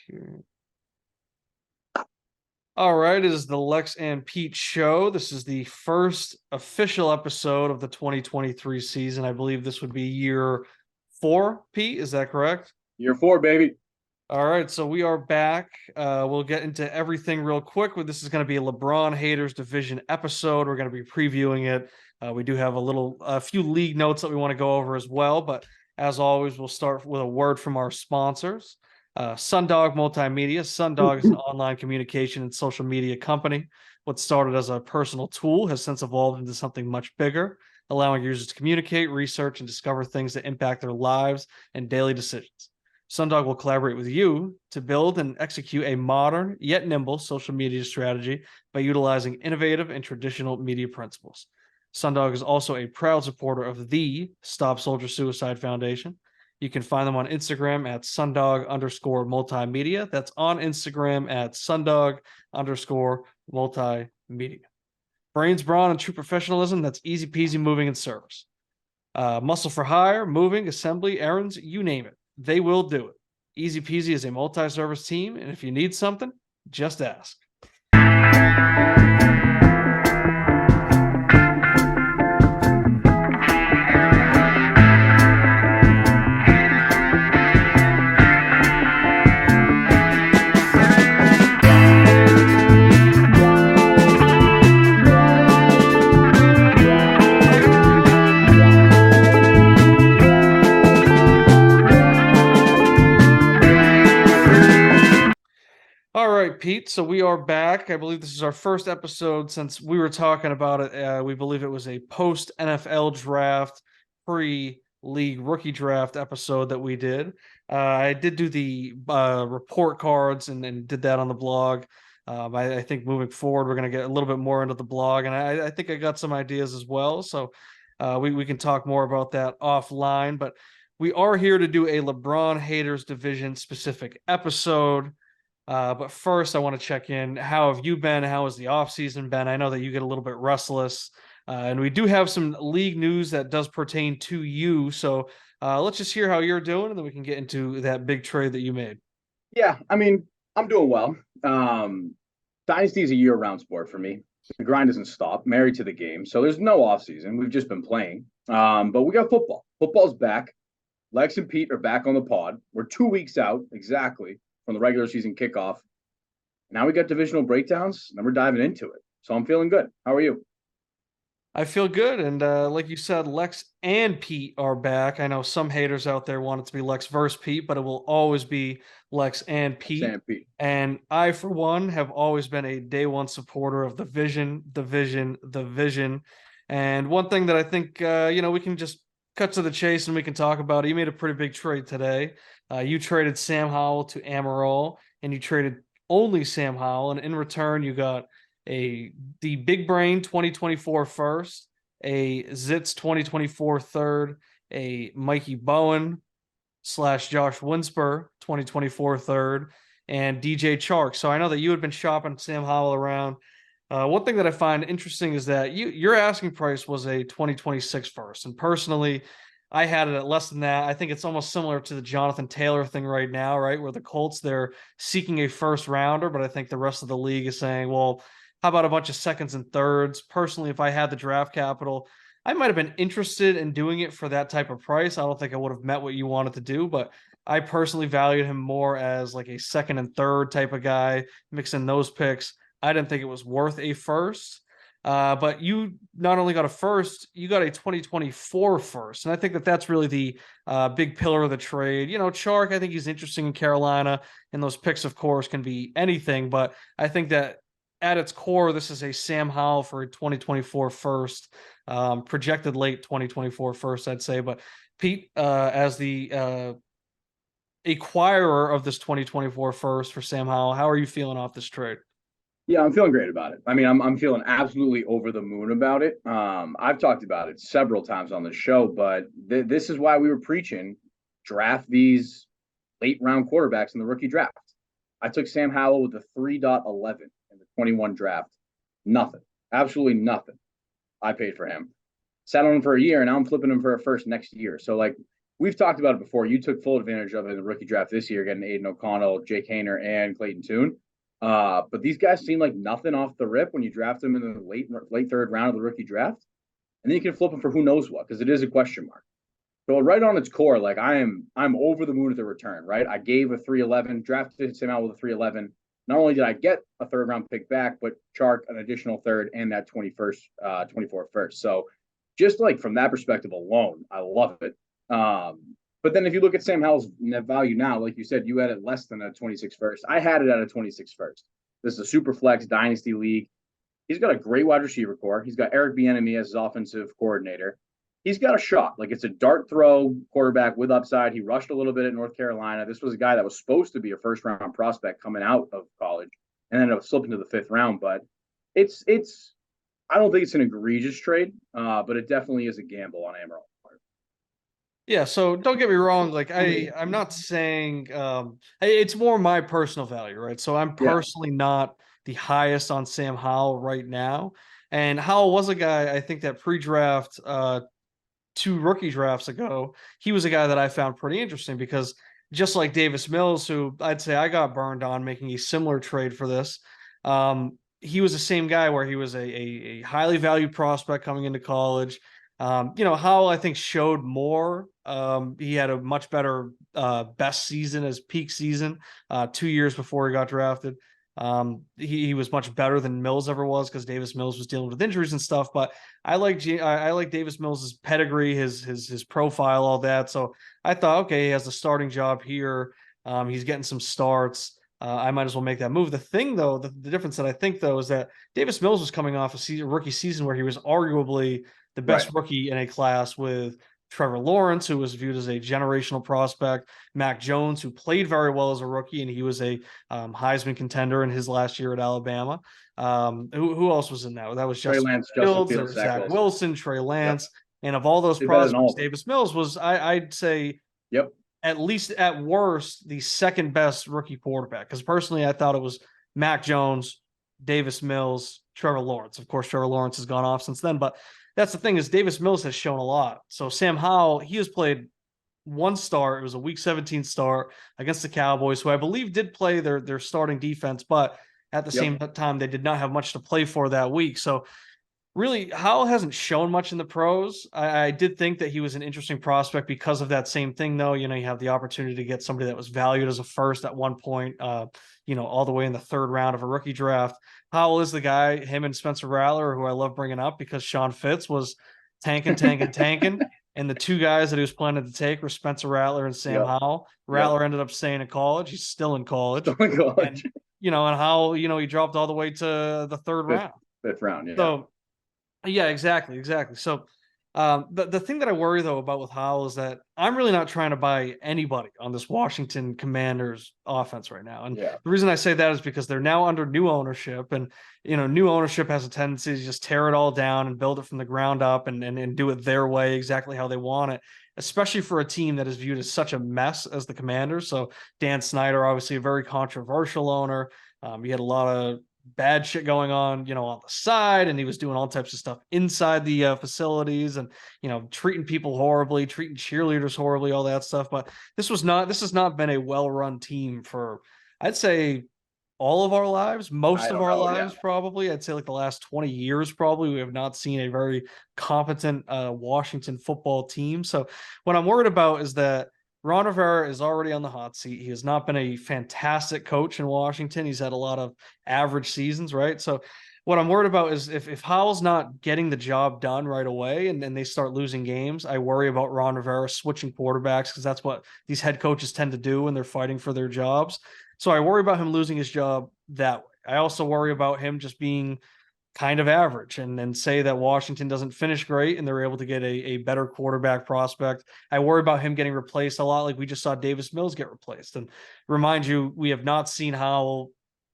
here. All right, it is the Lex and Pete show. This is the first official episode of the 2023 season. I believe this would be year 4, Pete. Is that correct? Year 4, baby. All right, so we are back. We'll get into everything real quick. This is going to be a LeBron Haters Division episode. We're going to be previewing it. We do have a few league notes that we want to go over as well. But as always, we'll start with a word from our sponsors. Sundog Multimedia. Sundog is an online communication and social media company. What started as a personal tool has since evolved into something much bigger, allowing users to communicate, research, and discover things that impact their lives and daily decisions. Sundog will collaborate with you to build and execute a modern yet nimble social media strategy by utilizing innovative and traditional media principles. Sundog is also a proud supporter of the Stop Soldier Suicide Foundation. You can find them on Instagram at sundog_multimedia. That's on Instagram at sundog_multimedia. Brains, brawn, and true professionalism. That's easy peasy moving and service. Muscle for hire, moving, assembly, errands, you name it. They will do it. Easy Peasy is a multi-service team, and if you need something, just ask. All right, Pete. So we are back. I believe this is our first episode since we were talking about it. We believe it was a post NFL draft, pre-league rookie draft episode that we did. I did do the report cards and did that on the blog. I think moving forward, we're going to get a little bit more into the blog, and I think I got some ideas as well. So we can talk more about that offline. But we are here to do a LeBron Haters Division specific episode. But first, I want to check in. How have you been? How has the offseason been? I know that you get a little bit restless, and we do have some league news that does pertain to you. So let's just hear how you're doing, and then we can get into that big trade that you made. Yeah, I mean, I'm doing well. Dynasty is a year-round sport for me. The grind doesn't stop. Married to the game, so there's no off season. We've just been playing. But we got football. Football's back. Lex and Pete are back on the pod. We're 2 weeks out exactly from the regular season kickoff. Now we got divisional breakdowns, and then we're diving into it. So I'm feeling good. How are you? I feel good, and like you said, Lex and Pete are back. I know some haters out there want it to be Lex versus Pete, but it will always be Lex and Pete. Sam Pete. And I, for one, have always been a day one supporter of the vision, the vision, the vision. And one thing that I think, we can just cut to the chase and we can talk about it. You made a pretty big trade today. You traded Sam Howell to Amaral, and you traded only Sam Howell, and in return, you got the Big Brain 2024 first, a Zitz 2024 third, a Mikey Bowen / Josh Winspur 2024 third, and DJ Chark. So I know that you had been shopping Sam Howell around. One thing that I find interesting is that your asking price was a 2026 first, and personally, I had it at less than that. I think it's almost similar to the Jonathan Taylor thing right now, right? Where the Colts, they're seeking a first rounder, but I think the rest of the league is saying, well, how about a bunch of seconds and thirds? Personally, if I had the draft capital, I might have been interested in doing it for that type of price. I don't think I would have met what you wanted to do, but I personally valued him more as like a second and third type of guy, mixing those picks. I didn't think it was worth a first. But you not only got a first, you got a 2024 first. And I think that that's really the big pillar of the trade. You know, Chark, I think he's interesting in Carolina, and those picks, of course, can be anything. But I think that at its core, this is a Sam Howell for a 2024 first, projected late 2024 first, I'd say. But Pete, as the acquirer of this 2024 first for Sam Howell, how are you feeling off this trade? Yeah, I'm feeling great about it. I mean, I'm feeling absolutely over the moon about it. I've talked about it several times on the show, but this is why we were preaching draft these late round quarterbacks in the rookie draft. I took Sam Howell with the 3.11 in the 21 draft. Nothing. Absolutely nothing. I paid for him. Sat on him for a year, and now I'm flipping him for a first next year. So, like, we've talked about it before. You took full advantage of it in the rookie draft this year, getting Aiden O'Connell, Jake Hayner, and Clayton Tune. But these guys seem like nothing off the rip when you draft them in the late third round of the rookie draft, and then you can flip them for who knows what, because it is a question mark. So right on its core, like I'm over the moon at the return. Right, I gave a 311, drafted Sam Howell with a 311. Not only did I get a third round pick back, but Chark an additional third and that 24th first. So just like from that perspective alone, I love it. But then if you look at Sam Howell's net value now, like you said, you had it less than a 26 first. I had it at a 26 first. This is a super flex dynasty league. He's got a great wide receiver core. He's got Eric Bieniemy as his offensive coordinator. He's got a shot. Like it's a dart throw quarterback with upside. He rushed a little bit at North Carolina. This was a guy that was supposed to be a first round prospect coming out of college and ended up slipping to the fifth round. But it's I don't think it's an egregious trade, but it definitely is a gamble on Amaral. Yeah, so don't get me wrong. Like I'm not saying it's more my personal value, right? So I'm Yeah, personally not the highest on Sam Howell right now. And Howell was a guy I think that pre-draft two rookie drafts ago, he was a guy that I found pretty interesting because just like Davis Mills, who I'd say I got burned on making a similar trade for this, he was the same guy where he was a highly valued prospect coming into college. Howell, I think, showed more. He had a much better best season as peak season 2 years before he got drafted. He was much better than Mills ever was because Davis Mills was dealing with injuries and stuff. But I like Davis Mills's pedigree, his profile, all that. So I thought, okay, he has the starting job here. He's getting some starts. I might as well make that move. The thing, though, the difference that I think, though, is that Davis Mills was coming off a rookie season where he was arguably the right. best rookie in a class with Trevor Lawrence, who was viewed as a generational prospect, Mac Jones, who played very well as a rookie, and he was a Heisman contender in his last year at Alabama. Who else was in that? That was Trey Justin Lance, Justin Fields, Fields, Zach Zach Wilson. Wilson, Trey Yep. Lance, and of all those Did better than all prospects, of them. Davis Mills was, I'd say, Yep. at least at worst, the second best rookie quarterback. Because personally, I thought it was Mac Jones, Davis Mills, Trevor Lawrence. Of course, Trevor Lawrence has gone off since then, but that's the thing is Davis Mills has shown a lot. So Sam Howell, he has played one start. It was a Week 17 start against the Cowboys, who I believe did play their starting defense, but at the Yep. same time, they did not have much to play for that week. So really, Howell hasn't shown much in the pros. I did think that he was an interesting prospect because of that same thing, though. You have the opportunity to get somebody that was valued as a first at one point, all the way in the third round of a rookie draft. Howell is the guy, him and Spencer Rattler, who I love bringing up because Sean Fitz was tanking, tanking, tanking. And the two guys that he was planning to take were Spencer Rattler and Sam Yep. Howell. Yep. Rattler ended up staying in college. He's still in college. Still in And, college. and Howell, he dropped all the way to the third Fifth, round. fifth round. Yeah. So yeah, exactly, exactly. So, the thing that I worry though about with Howell is that I'm really not trying to buy anybody on this Washington Commanders offense right now. And Yeah. the reason I say that is because they're now under new ownership, and new ownership has a tendency to just tear it all down and build it from the ground up and do it their way, exactly how they want it. Especially for a team that is viewed as such a mess as the Commanders. So Dan Snyder, obviously a very controversial owner. He had a lot of bad shit going on, on the side, and he was doing all types of stuff inside the facilities, and treating people horribly, treating cheerleaders horribly, all that stuff. But this has not been a well-run team for, I'd say, all of our lives, I most of don't our know. Yeah. lives, probably. I'd say like the last 20 years, probably, we have not seen a very competent Washington football team. So what I'm worried about is that Ron Rivera is already on the hot seat. He has not been a fantastic coach in Washington. He's had a lot of average seasons, right? So what I'm worried about is if Howell's not getting the job done right away and then they start losing games, I worry about Ron Rivera switching quarterbacks because that's what these head coaches tend to do when they're fighting for their jobs. So I worry about him losing his job that way. I also worry about him just being kind of average and say that Washington doesn't finish great and they're able to get a better quarterback prospect. I worry about him getting replaced a lot, like we just saw Davis Mills get replaced. And remind you, we have not seen Howell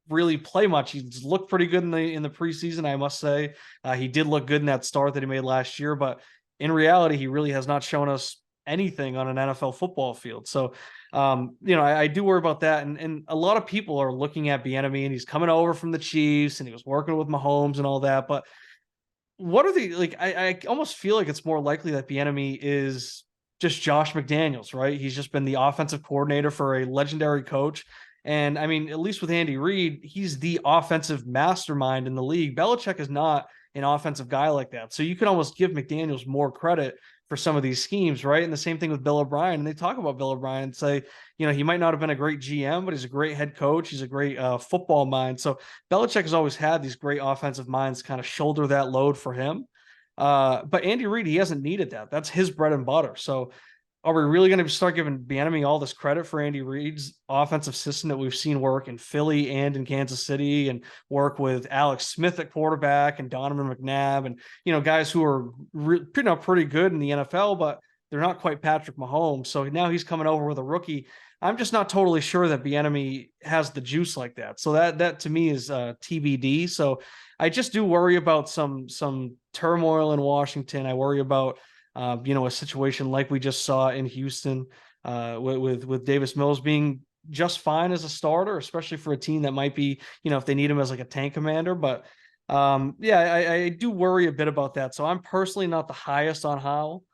really play much. He's looked pretty good in the preseason, I must say. He did look good in that start that he made last year, but in reality, he really has not shown us anything on an NFL football field. So I do worry about that. And a lot of people are looking at Bieniemy and he's coming over from the Chiefs and he was working with Mahomes and all that. But what are the, like, I almost feel like it's more likely that Bieniemy is just Josh McDaniels, right? He's just been the offensive coordinator for a legendary coach. And I mean, at least with Andy Reid, he's the offensive mastermind in the league. Belichick is not an offensive guy like that. So you can almost give McDaniels more credit for some of these schemes, right? And the same thing with Bill O'Brien. And they talk about Bill O'Brien and say, he might not have been a great GM, but he's a great head coach. He's a great football mind. So Belichick has always had these great offensive minds kind of shoulder that load for him. But Andy Reid, he hasn't needed that. That's his bread and butter. So are we really going to start giving Bieniemy all this credit for Andy Reid's offensive system that we've seen work in Philly and in Kansas City, and work with Alex Smith at quarterback and Donovan McNabb, and guys who are pretty good in the NFL, but they're not quite Patrick Mahomes. So now he's coming over with a rookie. I'm just not totally sure that Bieniemy has the juice like that. So that to me is TBD. So I just do worry about some turmoil in Washington. I worry about a situation like we just saw in Houston with Davis Mills being just fine as a starter, especially for a team that might be, if they need him as like a tank commander. But I do worry a bit about that. So I'm personally not the highest on Howell.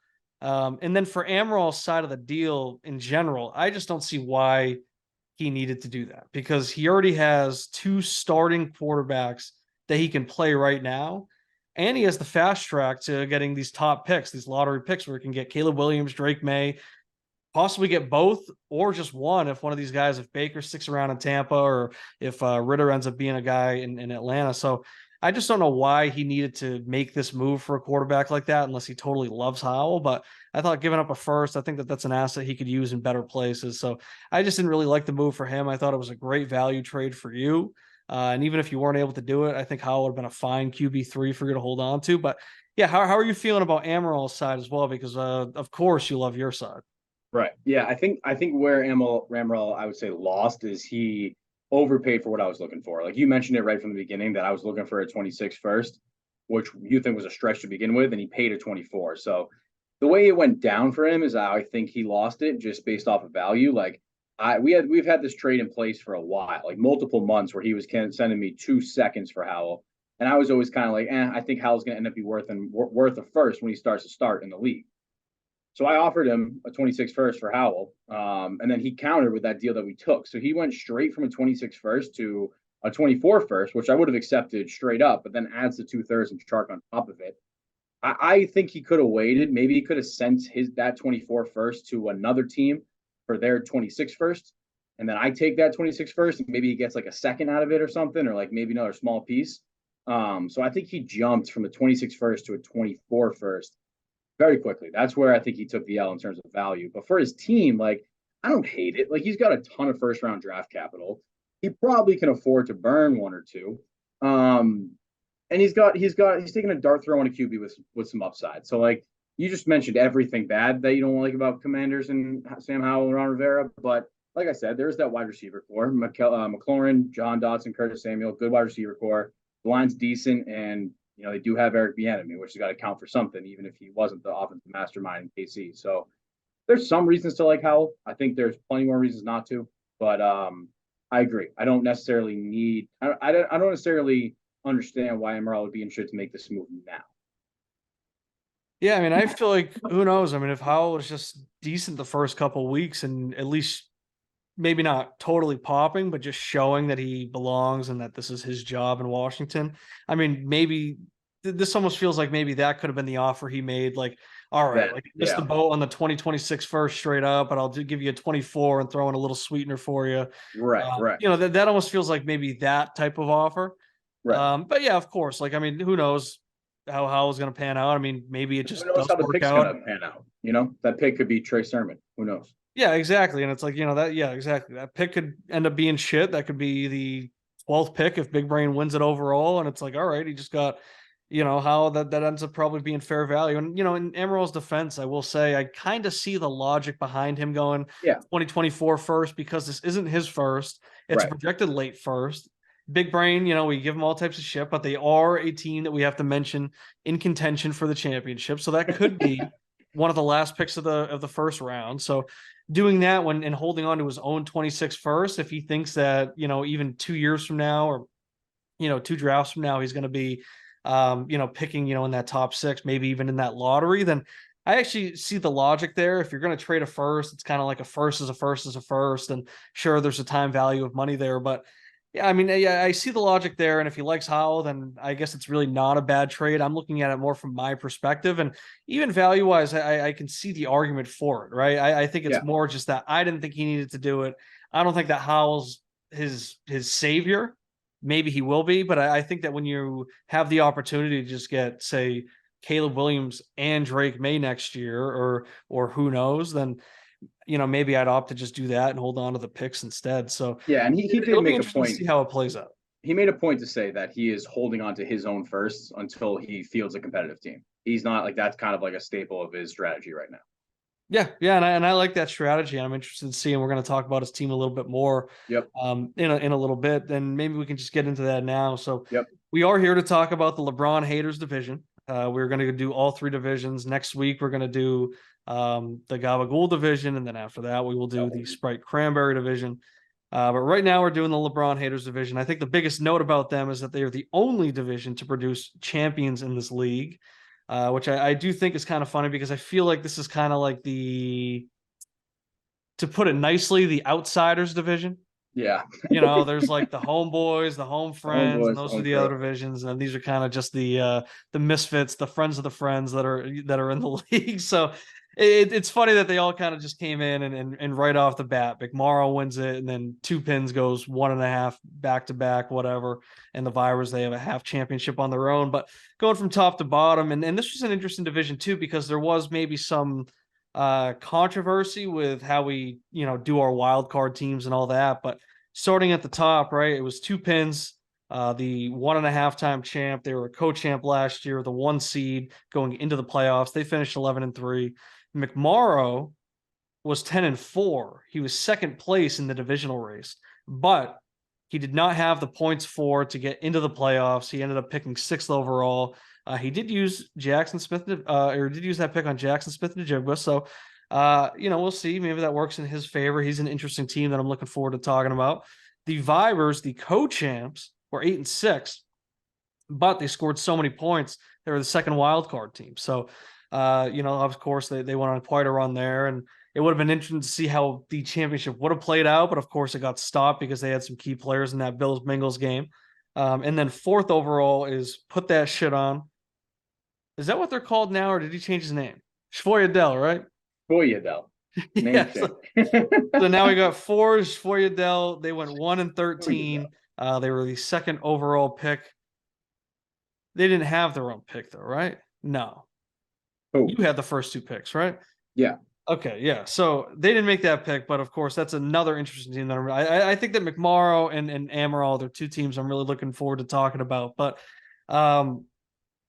And then for Amaral's side of the deal in general, I just don't see why he needed to do that, because he already has two starting quarterbacks that he can play right now. And he has the fast track to getting these top picks, these lottery picks, where he can get Caleb Williams, Drake May, possibly get both or just one if one of these guys, if Baker sticks around in Tampa, or if Ritter ends up being a guy in Atlanta. So I just don't know why he needed to make this move for a quarterback like that, unless he totally loves Howell. But I thought giving up a first, I think that's an asset he could use in better places. So I just didn't really like the move for him. I thought it was a great value trade for you. And even if you weren't able to do it, I think Howell would have been a fine QB3 for you to hold on to. But yeah, how are you feeling about Amaral's side as well? Because of course you love your side. Right. Yeah. I think where Amaral, I would say, lost is he overpaid for what I was looking for. Like you mentioned it right from the beginning that I was looking for a 26 first, which you think was a stretch to begin with, and he paid a 24. So the way it went down for him is I think he lost it just based off of value. Like we've had this trade in place for a while, like multiple months, where he was sending me 2 seconds for Howell, and I was always kind of like, I think Howell's going to end up be worth a first when he starts to start in the league. So I offered him a 26 first for Howell, and then he countered with that deal that we took. So he went straight from a 26 first to a 24 first, which I would have accepted straight up, but then adds the 2/3 and Chark on top of it. I think he could have waited. Maybe he could have sent that 24 first to another team for their 26 first, and then I take that 26 first, and maybe he gets like a second out of it or something, or like maybe another small piece. So I think he jumped from a 26 first to a 24 first very quickly. That's where I think he took the L in terms of value. But for his team, like, I don't hate it. Like, he's got a ton of first round draft capital. He probably can afford to burn one or two. And he's taking a dart throw on a QB with some upside. So like you just mentioned everything bad that you don't like about Commanders and Sam Howell and Ron Rivera. But like I said, there's that wide receiver core. McLaurin, John Dotson, Curtis Samuel, good wide receiver core. The line's decent, and they do have Eric Bieniemy, which has got to count for something, even if he wasn't the offensive mastermind in KC. So there's some reasons to like Howell. I think there's plenty more reasons not to. But I agree. I don't necessarily need. I don't necessarily understand why Amaral would be interested to make this move now. Yeah, I mean, I feel like who knows? I mean, if Howell was just decent the first couple of weeks, and at least maybe not totally popping, but just showing that he belongs and that this is his job in Washington. I mean, maybe this almost feels like maybe that could have been the offer he made. Like, all right, like missed the boat on the 2026 first straight up, but I'll give you a 24 and throw in a little sweetener for you. Right. That almost feels like maybe that type of offer. Right. But yeah, of course. Like, I mean, who knows how Howell's going to pan out? I mean, maybe it just who knows does how the work pick's out. going to pan out? That pick could be Trey Sermon. Who knows? Yeah, exactly. And it's like, exactly. That pick could end up being shit. That could be the 12th pick if Big Brain wins it overall. And it's like, all right, he just got, how that ends up probably being fair value. And, in Amaral's defense, I will say I kind of see the logic behind him going 2024 first, because this isn't his first. It's a projected late first. Big Brain, we give them all types of shit, but they are a team that we have to mention in contention for the championship. So that could be one of the last picks of the first round. So doing that and holding on to his own 26 first, if he thinks that, even 2 years from now, or, 2 drafts from now, he's going to be, picking, in that top 6, maybe even in that lottery, then I actually see the logic there. If you're going to trade a first, it's kind of like a first is a first is a first. And sure, there's a time value of money there. But yeah, I mean, yeah, I see the logic there. And if he likes Howell, then I guess it's really not a bad trade. I'm looking at it more from my perspective. And even value wise, I can see the argument for it, right? I think it's Yeah. more just that I didn't think he needed to do it. I don't think that Howell's his savior. Maybe he will be, but I think that when you have the opportunity to just get, say, Caleb Williams and Drake May next year, or who knows, then maybe I'd opt to just do that and hold on to the picks instead. So Yeah, and he did it'll be make a interesting to point. see how it plays out. He made a point to say that he is holding on to his own firsts until he fields a competitive team. He's not like that's kind of like a staple of his strategy right now. Yeah, and I like that strategy. I'm interested in seeing. We're going to talk about his team a little bit more, Yep. in a little bit. And maybe we can just get into that now. So Yep. we are here to talk about the LeBron Haters division. We're going to do all three divisions next week. We're going to do the Gabagool division, and then after that, we will do the Sprite Cranberry division. But right now, we're doing the LeBron Haters division. I think the biggest note about them is that they are the only division to produce champions in this league. Which I do think is kind of funny because I feel like this is kind of like to put it nicely, the outsiders division. Yeah. There's like the homeboys, the home friends, and Homeboys, those are home the crew. other divisions, and these are kind of just the misfits, the friends of the friends that are in the league. So it's funny that they all kind of just came in and right off the bat, McMorrow wins it, and then Two Pins goes 1.5 back to back, whatever. And the Vipers, they have a half championship on their own. But going from top to bottom, and this was an interesting division too, because there was maybe some controversy with how we do our wild card teams and all that. But starting at the top, right, it was Two Pins, the 1.5-time champ. They were a co-champ last year, the 1 seed going into the playoffs. They finished 11-3. McMorrow was 10-4. He was second place in the divisional race, but he did not have the points for to get into the playoffs. He ended up picking 6th overall. He did use Jackson Smith, or did use that pick on Jackson Smith-Njigba. So, we'll see. Maybe that works in his favor. He's an interesting team that I'm looking forward to talking about. The Vipers, the co-champs, were 8-6, but they scored so many points. They were the second wild card team. So, of course, they went on quite a run there, and it would have been interesting to see how the championship would have played out. But of course, it got stopped because they had some key players in that Bills Bengals game. And then 4th overall is Put That Shit On. Is that what they're called now, or did he change his name? Shvoyadel, right? Shvoyadel. Yeah. So now we got 4 Shvoyadel. They went 1-13. They were the second overall pick. They didn't have their own pick, though, right? No. Oh. You had the first 2 picks, right? Yeah. Okay, yeah. So they didn't make that pick, but of course, that's another interesting team that I think that McMorrow and Amaral, they're 2 teams I'm really looking forward to talking about. But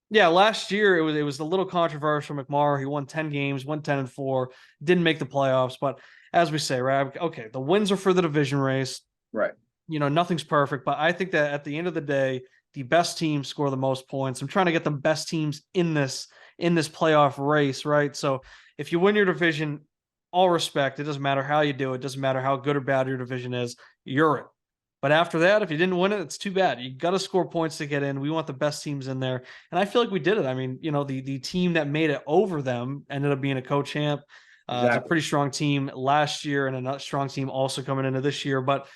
yeah, last year it was a little controversial. McMorrow, he won 10 games, went 10-4, didn't make the playoffs. But as we say, right? Okay, the wins are for the division race. Right. Nothing's perfect, but I think that at the end of the day, the best teams score the most points. I'm trying to get the best teams in this playoff race, right? So if you win your division, all respect. It doesn't matter how you do it. It doesn't matter how good or bad your division is. You're it. But after that, if you didn't win it, it's too bad. You got to score points to get in. We want the best teams in there. And I feel like we did it. I mean, the team that made it over them ended up being a co-champ. Exactly. It's a pretty strong team last year and a strong team also coming into this year. But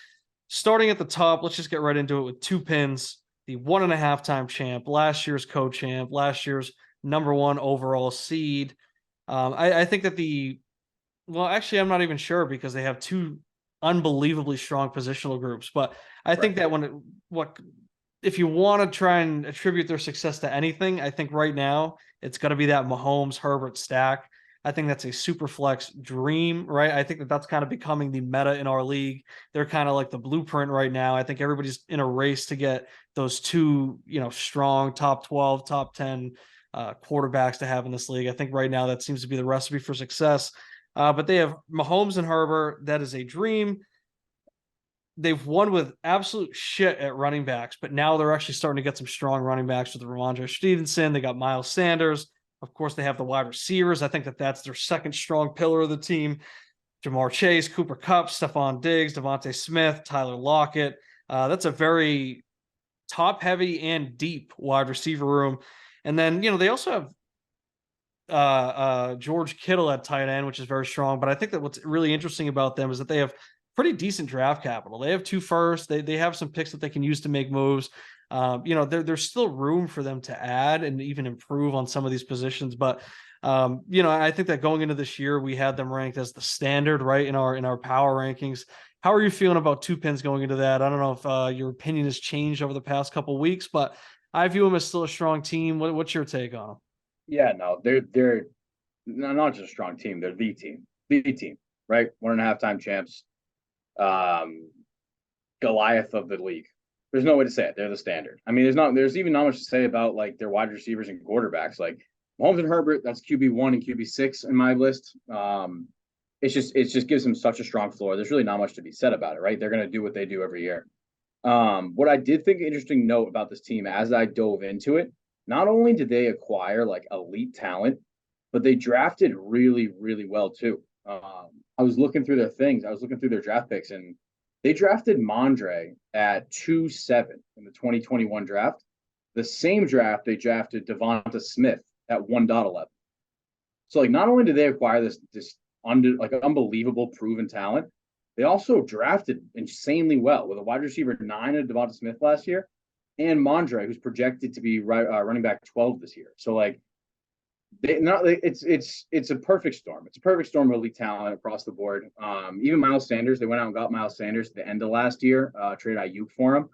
starting at the top, let's just get right into it with Two Pins, the 1.5-time champ, last year's co-champ, last year's number 1 overall seed. I think that actually, I'm not even sure because they have 2 unbelievably strong positional groups. But I think that if you want to try and attribute their success to anything, I think right now it's going to be that Mahomes Herbert stack. I think that's a super flex dream, right? I think that that's kind of becoming the meta in our league. They're kind of like the blueprint right now. I think everybody's in a race to get those 2, strong top 12, top 10 quarterbacks to have in this league. I think right now that seems to be the recipe for success. But they have Mahomes and Herbert. That is a dream. They've won with absolute shit at running backs, but now they're actually starting to get some strong running backs with Ramondre Stevenson. They got Miles Sanders. Of course, they have the wide receivers. I think that that's their second strong pillar of the team. Jamar Chase, Cooper Kupp, Stephon Diggs, Devontae Smith, Tyler Lockett. That's a very top-heavy and deep wide receiver room. And then, they also have George Kittle at tight end, which is very strong. But I think that what's really interesting about them is that they have pretty decent draft capital. They have 2 firsts. They have some picks that they can use to make moves. There's still room for them to add and even improve on some of these positions. But I think that going into this year, we had them ranked as the standard, right, in our power rankings. How are you feeling about two pins going into that? I don't know if your opinion has changed over the past couple of weeks, but I view them as still a strong team. What's your take on them? Yeah, no, they're not just a strong team. They're the team, right? 1.5 time champs, um, Goliath of the league. There's no way to say it. They're the standard. I mean, there's even not much to say about like their wide receivers and quarterbacks. Like Mahomes and Herbert, that's QB1 and QB6 in my list. It just gives them such a strong floor. There's really not much to be said about it, right? They're gonna do what they do every year. What I did think an interesting note about this team as I dove into it, not only did they acquire like elite talent, but they drafted really, really well too. I was looking through their things. I was looking through their draft picks, and they drafted Mondre at 2-7 in the 2021 draft. The same draft they drafted Devonta Smith at 1.11. So like, not only did they acquire this unbelievable proven talent, they also drafted insanely well with a wide receiver 9 at Devonta Smith last year, and Mondre, who's projected to be running back 12 this year. So like, it's a perfect storm. It's a perfect storm of elite talent across the board. Even Miles Sanders, they went out and got Miles Sanders at the end of last year, traded Ayuk for him.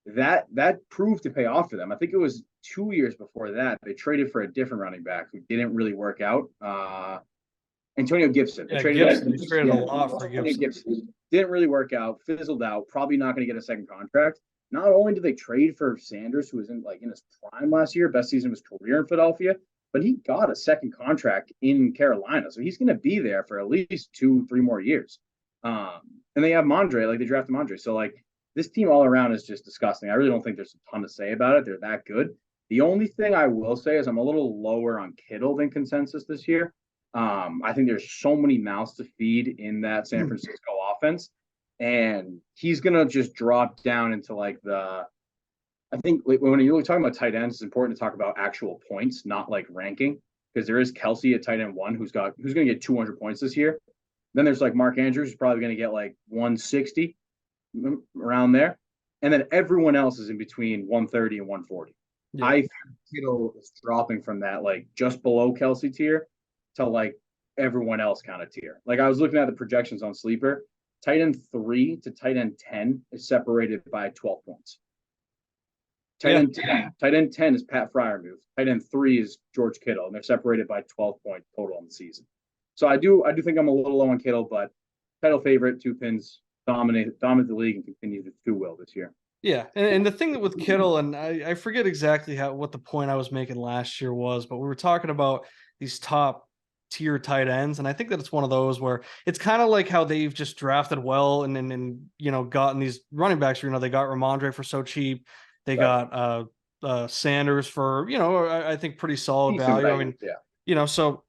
That proved to pay off for them. I think it was 2 years before that they traded for a different running back who didn't really work out. Antonio Gibson. Yeah, Gibson. They traded a lot for Gibson. Didn't really work out. Fizzled out. Probably not going to get a second contract. Not only did they trade for Sanders, who was in his prime last year, best season of his career in Philadelphia, but he got a second contract in Carolina, so he's going to be there for at least 2-3 more years. And they have Mondre, like they drafted Mondre. So like, this team all around is just disgusting. I really don't think there's a ton to say about it. They're that good. The only thing I will say is I'm a little lower on Kittle than consensus this year. I think there's so many mouths to feed in that San Francisco offense, and he's gonna just drop down into like I think when you're talking about tight ends, it's important to talk about actual points, not like ranking, because there is Kelsey at tight end 1 who's going to get 200 points this year. Then there's like Mark Andrews, who's probably going to get like 160 around there, and then everyone else is in between 130 and 140. Yeah. I think Kittle is dropping from that like just below Kelsey tier to like everyone else kind of tier. Like I was looking at the projections on Sleeper, tight end 3 to tight end 10 is separated by 12 points. Tight end 10 is Pat Freiermuth. Tight end 3 is George Kittle, and they're separated by 12 points total on the season. So I do think I'm a little low on Kittle, but title favorite, 2 pins, dominate the league and continue to do well this year. Yeah, and the thing that with Kittle, and I forget exactly what the point I was making last year was, but we were talking about these top tier tight ends, and I think that it's one of those where it's kind of like how they've just drafted well and gotten these running backs. They got Ramondre for so cheap, they got Sanders for I think pretty solid value. I mean, yeah, so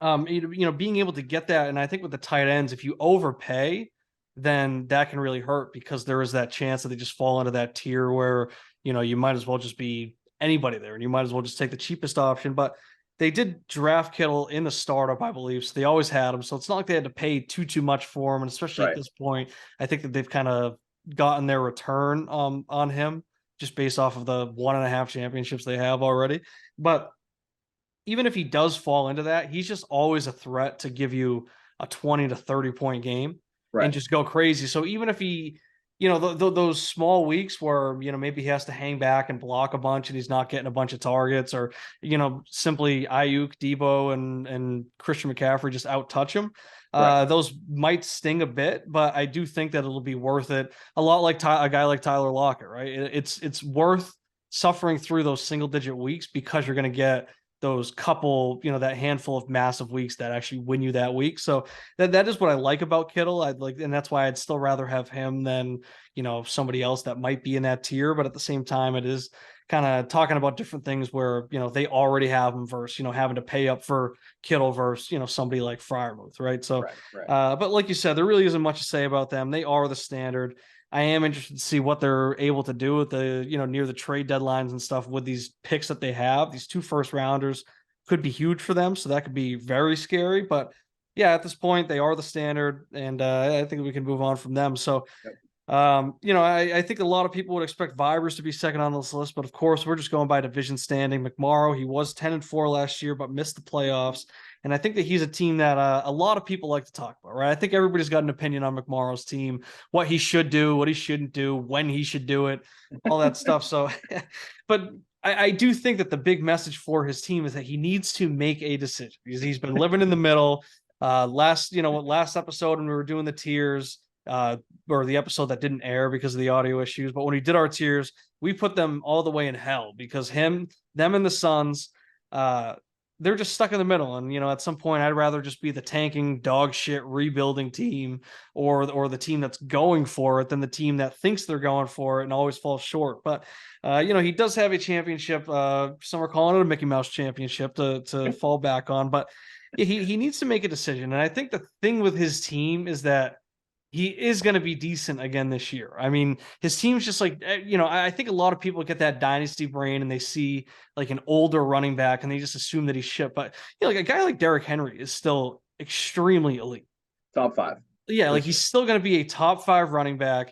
being able to get that, and I think with the tight ends, if you overpay, then that can really hurt because there is that chance that they just fall into that tier where, you might as well just be anybody there and you might as well just take the cheapest option. But they did draft Kittle in the startup, I believe. So they always had him. So it's not like they had to pay too much for him. And especially at this point, I think that they've kind of gotten their return on him just based off of the 1.5 championships they have already. But even if he does fall into that, he's just always a threat to give you a 20 to 30 point game. And just go crazy. So even if he, those small weeks where, maybe he has to hang back and block a bunch and he's not getting a bunch of targets, or, simply Ayuk, Debo, and Christian McCaffrey just out touch him, those might sting a bit, but I do think that it'll be worth it. A lot like a guy like Tyler Lockett, right? It's worth suffering through those single digit weeks because you're going to get those couple, that handful of massive weeks that actually win you that week. So that is what I like about Kittle. And that's why I'd still rather have him than, somebody else that might be in that tier. But at the same time, it is kind of talking about different things where, they already have him versus, having to pay up for Kittle versus, somebody like Freiermuth. Right. So, but like you said, there really isn't much to say about them. They are the standard. I am interested to see what they're able to do with the, near the trade deadlines and stuff with these picks that they have, these 2 first rounders, could be huge for them. So that could be very scary. But yeah, at this point, they are the standard, and I think we can move on from them. So Yep. I think a lot of people would expect Vibers to be second on this list, but of course, we're just going by division standing. McMorrow, he was 10-4 last year, but missed the playoffs. And I think that he's a team that a lot of people like to talk about, right? I think everybody's got an opinion on McMorrow's team, what he should do, what he shouldn't do, when he should do it, all that stuff. So, but I do think that the big message for his team is that he needs to make a decision because he's been living in the middle. Last episode when we were doing the tiers, or the episode that didn't air because of the audio issues. But when we did our tiers, we put them all the way in hell because them and the Suns, they're just stuck in the middle. And at some point, I'd rather just be the tanking dog shit rebuilding team, or the team that's going for it than the team that thinks they're going for it and always falls short. But he does have a championship. Some are calling it a Mickey Mouse championship to fall back on, but he needs to make a decision. And I think the thing with his team is that he is going to be decent again this year. I mean, his team's just like, I think a lot of people get that dynasty brain and they see like an older running back and they just assume that he's shit. But like a guy like Derrick Henry is still extremely elite. Top 5. Yeah, like he's still going to be a top 5 running back.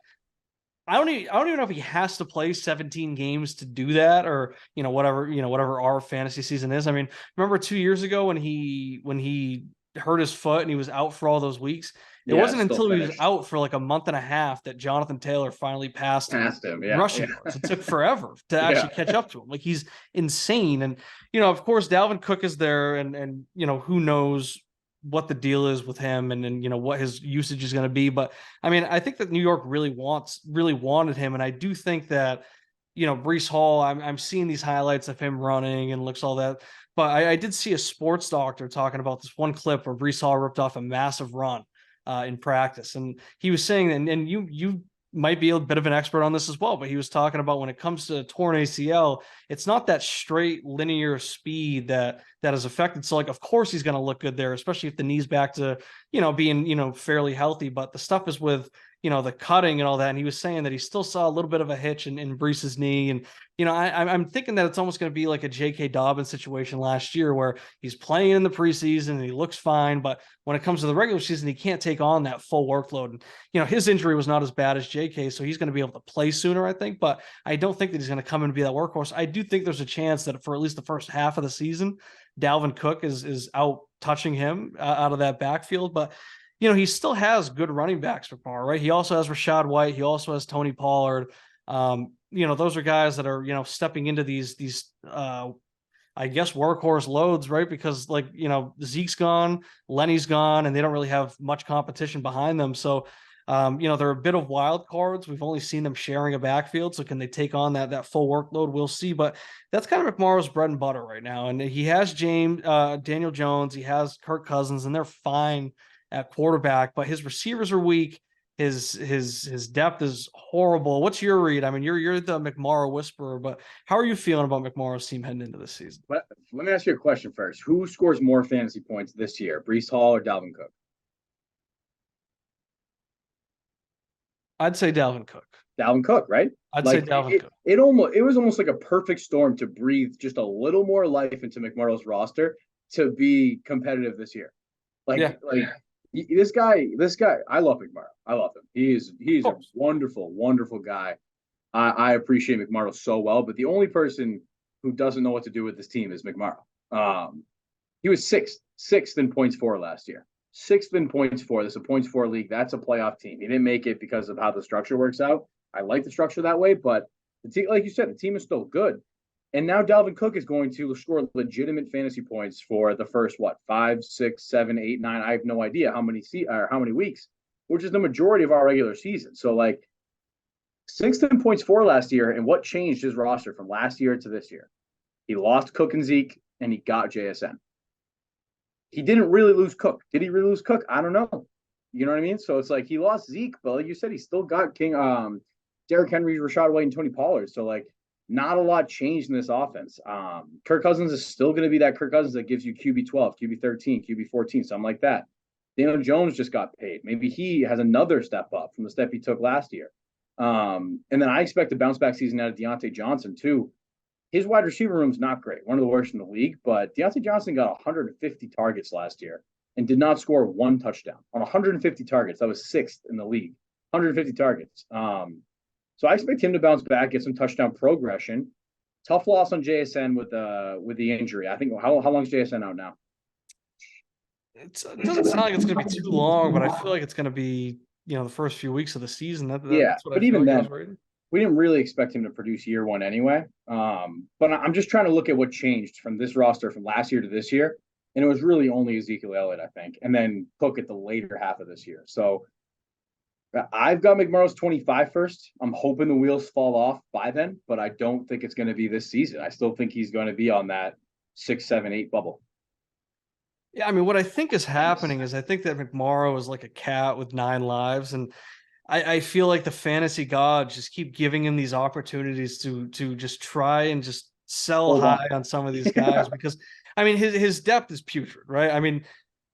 I don't even know if he has to play 17 games to do that, or whatever our fantasy season is. I mean, remember 2 years ago when he hurt his foot and he was out for all those weeks. It wasn't until he was out for like a month and a half that Jonathan Taylor finally passed him rushing yards. It took forever to actually catch up to him. Like, he's insane. And, of course, Dalvin Cook is there, and who knows what the deal is with him and what his usage is going to be. But I mean, I think that New York really wanted him. And I do think that, Breece Hall, I'm seeing these highlights of him running and looks all that. But I did see a sports doctor talking about this one clip where Breece Hall ripped off a massive run in practice. And he was saying, and you might be a bit of an expert on this as well, but he was talking about when it comes to torn ACL, it's not that straight linear speed that is affected. So like, of course he's going to look good there, especially if the knee's back to, being, fairly healthy, but the stuff is with, the cutting and all that. And he was saying that he still saw a little bit of a hitch in Breece's knee. And, I'm thinking that it's almost going to be like a J.K. Dobbins situation last year where he's playing in the preseason and he looks fine, but when it comes to the regular season, he can't take on that full workload. And, his injury was not as bad as J.K., so he's going to be able to play sooner, I think, but I don't think that he's going to come in and be that workhorse. I do think there's a chance that for at least the first half of the season, Dalvin Cook is out touching him out of that backfield, but he still has good running backs for McMorrow, right? He also has Rachaad White. He also has Tony Pollard. Those are guys that are, stepping into these I guess workhorse loads, right? Because like, Zeke's gone, Lenny's gone, and they don't really have much competition behind them. So, they're a bit of wild cards. We've only seen them sharing a backfield. So can they take on that full workload? We'll see. But that's kind of McMorrow's bread and butter right now. And he has Daniel Jones, he has Kirk Cousins, and they're fine at quarterback, but his receivers are weak. His depth is horrible. What's your read? I mean, you're the McMorrow whisperer, but how are you feeling about McMorrow's team heading into this season? Let me ask you a question first. Who scores more fantasy points this year, Breece Hall or Dalvin Cook? I'd say Dalvin Cook. Dalvin Cook, right? I'd say Dalvin Cook. It was almost like a perfect storm to breathe just a little more life into McMorrow's roster to be competitive this year. This guy, I love McMorrow. I love him. He's a wonderful, wonderful guy. I appreciate McMorrow so well, but the only person who doesn't know what to do with this team is McMorrow. He was sixth in points for last year. 6th in points for. This is a points for league. That's a playoff team. He didn't make it because of how the structure works out. I like the structure that way, but the team, like you said, the team is still good. And now Dalvin Cook is going to score legitimate fantasy points for the first 5, 6, 7, 8, 9. I have no idea how many weeks, which is the majority of our regular season. So 6th in points for last year, and what changed his roster from last year to this year? He lost Cook and Zeke, and he got JSN. He didn't really lose Cook. Did he really lose Cook? I don't know. You know what I mean? So it's like he lost Zeke, but like you said, he still got Derrick Henry, Rachaad White, and Tony Pollard. So not a lot changed in this offense. Kirk Cousins is still going to be that Kirk Cousins that gives you QB 12, QB 13, QB 14, something like that. Daniel Jones just got paid. Maybe he has another step up from the step he took last year. And then I expect a bounce back season out of Deontay Johnson too. his wide receiver room's not great, one of the worst in the league. But Deontay Johnson got 150 targets last year and did not score one touchdown on 150 targets. That was sixth in the league. 150 targets. So I expect him to bounce back, get some touchdown progression. Tough loss on JSN with the injury. I think how long is JSN out now? It doesn't sound like it's going to be too long, but I feel like it's going to be, the first few weeks of the season. Yeah, That's what I but feel even like I then, was reading. we didn't really expect him to produce year one anyway. But I'm just trying to look at what changed from this roster from last year to this year. And it was really only Ezekiel Elliott, I think, and then Cook at the later half of this year. So I've got McMorrow's 25 first. I'm hoping the wheels fall off by then, but I don't think it's going to be this season. I still think he's going to be on that 6, 7, 8 bubble. Yeah, I mean, what I think is happening is I think that McMorrow is like a cat with 9 lives, and I feel like the fantasy gods just keep giving him these opportunities to just try and just sell Hold on. high on some of these guys because I mean his depth is putrid, right? I mean,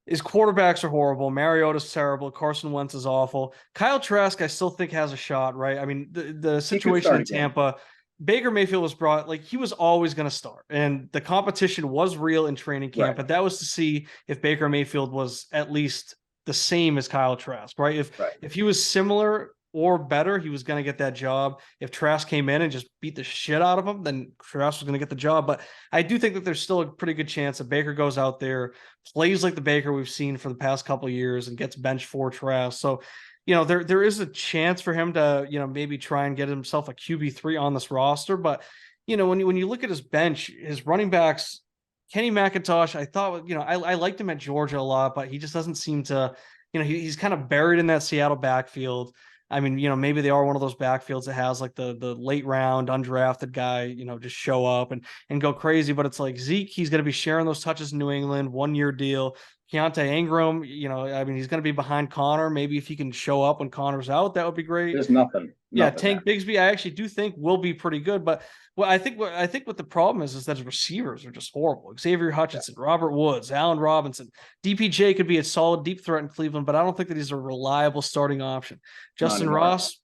his quarterbacks are horrible. Mariota's terrible. Carson Wentz is awful. Kyle Trask, I still think has a shot, right? I mean, the He could situation start in again. Tampa, Baker Mayfield was brought, like he was always going to start, and the competition was real in training camp, Right. but that was to see if Baker Mayfield was at least the same as Kyle Trask, right? Right. If he was similar or better, he was going to get that job. If Trask came in and just beat the shit out of him, then Trask was going to get the job. But I do think that there's still a pretty good chance that Baker goes out there, plays like the Baker we've seen for the past couple of years, and gets benched for Trask. So, there is a chance for him to, maybe try and get himself a QB3 on this roster. But, when you look at his bench, his running backs, Kenny McIntosh, I thought, I liked him at Georgia a lot, but he just doesn't seem to, he's kind of buried in that Seattle backfield. I mean, maybe they are one of those backfields that has like the late round undrafted guy, just show up and go crazy. But it's like Zeke, he's going to be sharing those touches in New England, 1 year deal. Keontae Ingram, I mean, he's going to be behind Connor. Maybe if he can show up when Connor's out, that would be great. There's nothing. Yeah, Nothing Tank Bigsby, I actually do think will be pretty good. But I think what the problem is that his receivers are just horrible. Xavier Hutchinson, Robert Woods, Allen Robinson, DPJ could be a solid deep threat in Cleveland, but I don't think that he's a reliable starting option. Justin Ross,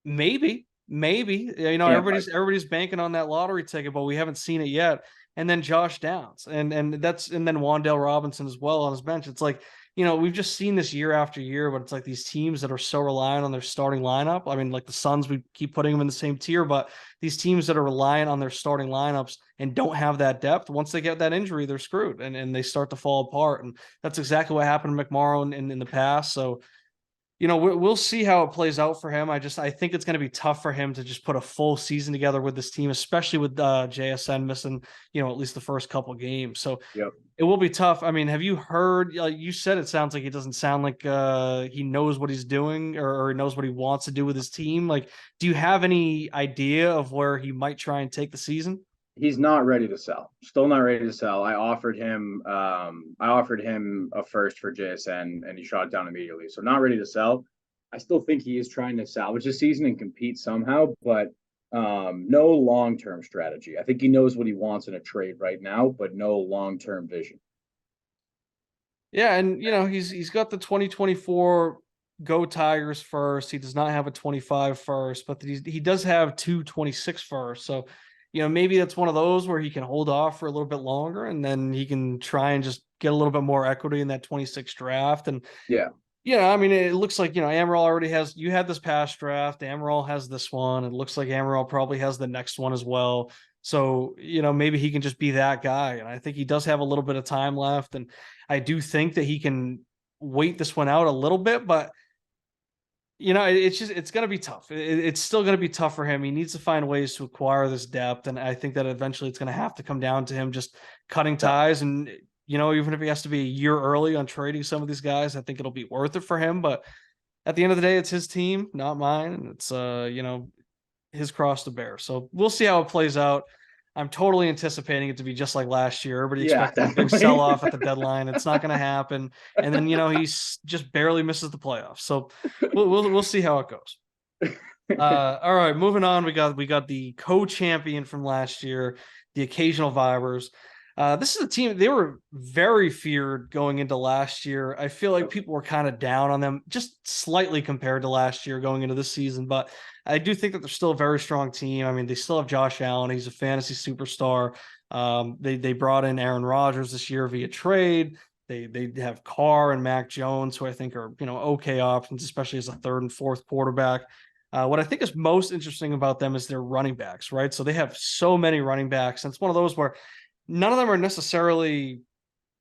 maybe. Everybody's banking on that lottery ticket, but we haven't seen it yet. And then Josh Downs, and then Wan'Dale Robinson as well on his bench. It's like, we've just seen this year after year, but it's like these teams that are so reliant on their starting lineup. I mean, like the Suns, we keep putting them in the same tier, but these teams that are reliant on their starting lineups and don't have that depth, once they get that injury, they're screwed and they start to fall apart. And that's exactly what happened to McMorrow in the past. So, we'll see how it plays out for him. I think it's going to be tough for him to just put a full season together with this team, especially with JSN missing, at least the first couple games. So Yep. It will be tough. I mean, have you heard, you said it sounds like he doesn't sound like he knows what he's doing or knows what he wants to do with his team. Like, do you have any idea of where he might try and take the season? He's not ready to sell. Still not ready to sell. I offered him a first for JSN and he shot it down immediately. So not ready to sell. I still think he is trying to salvage the season and compete somehow, but no long-term strategy. I think he knows what he wants in a trade right now, but no long-term vision. Yeah, and he's got the 2024 Go Tigers first. He does not have a 25 first, but he does have 2 26 first. So maybe that's one of those where he can hold off for a little bit longer and then he can try and just get a little bit more equity in that 26 draft. And I mean, it looks like, Amaral already has, you had this past draft, Amaral has this one. It looks like Amaral probably has the next one as well. So, maybe he can just be that guy. And I think he does have a little bit of time left. And I do think that he can wait this one out a little bit, but it's going to be tough. It's still going to be tough for him. He needs to find ways to acquire this depth. And I think that eventually it's going to have to come down to him just cutting ties. And, even if he has to be a year early on trading some of these guys, I think it'll be worth it for him. But at the end of the day, it's his team, not mine. And it's, his cross to bear. So we'll see how it plays out. I'm totally anticipating it to be just like last year. Everybody expected a big sell off at the deadline. It's not going to happen. And then, he's just barely misses the playoffs. So we'll see how it goes. All right, moving on. We got the co-champion from last year, the occasional Vibers. This is a team, they were very feared going into last year. I feel like Yep. people were kind of down on them just slightly compared to last year going into this season, but I do think that they're still a very strong team. I mean, they still have Josh Allen. He's a fantasy superstar. They brought in Aaron Rodgers this year via trade. They have Carr and Mac Jones, who I think are, okay options, especially as a third and fourth quarterback. What I think is most interesting about them is their running backs, right? So they have so many running backs, and it's one of those where none of them are necessarily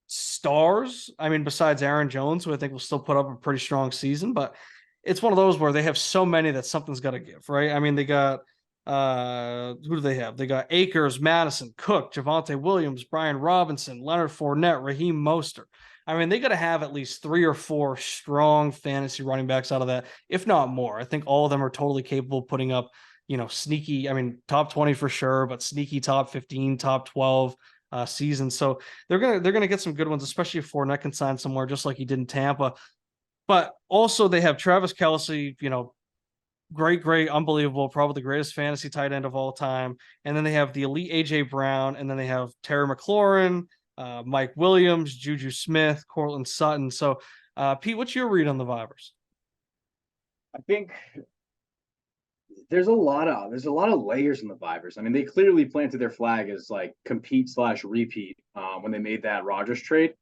stars. I mean, besides Aaron Jones, who I think will still put up a pretty strong season, but it's one of those where they have so many that something's got to give, right? I mean, they got who do they have? They got Akers, Madison, Cook, Javonte Williams, Brian Robinson, Leonard Fournette, Raheem Mostert. I mean, they got to have at least 3 or 4 strong fantasy running backs out of that, if not more. I think all of them are totally capable of putting up, sneaky, I mean, top 20 for sure, but sneaky top 15, top 12 season. So they're gonna get some good ones, especially if Fournette can sign somewhere just like he did in Tampa. But also they have Travis Kelce, great, unbelievable, probably the greatest fantasy tight end of all time. And then they have the elite AJ Brown, and then they have Terry McLaurin, Mike Williams, Juju Smith, Cortland Sutton. So, Pete, what's your read on the Vipers? I think there's a lot of layers in the Vipers. I mean, they clearly planted their flag as like compete slash repeat when they made that Rodgers trade.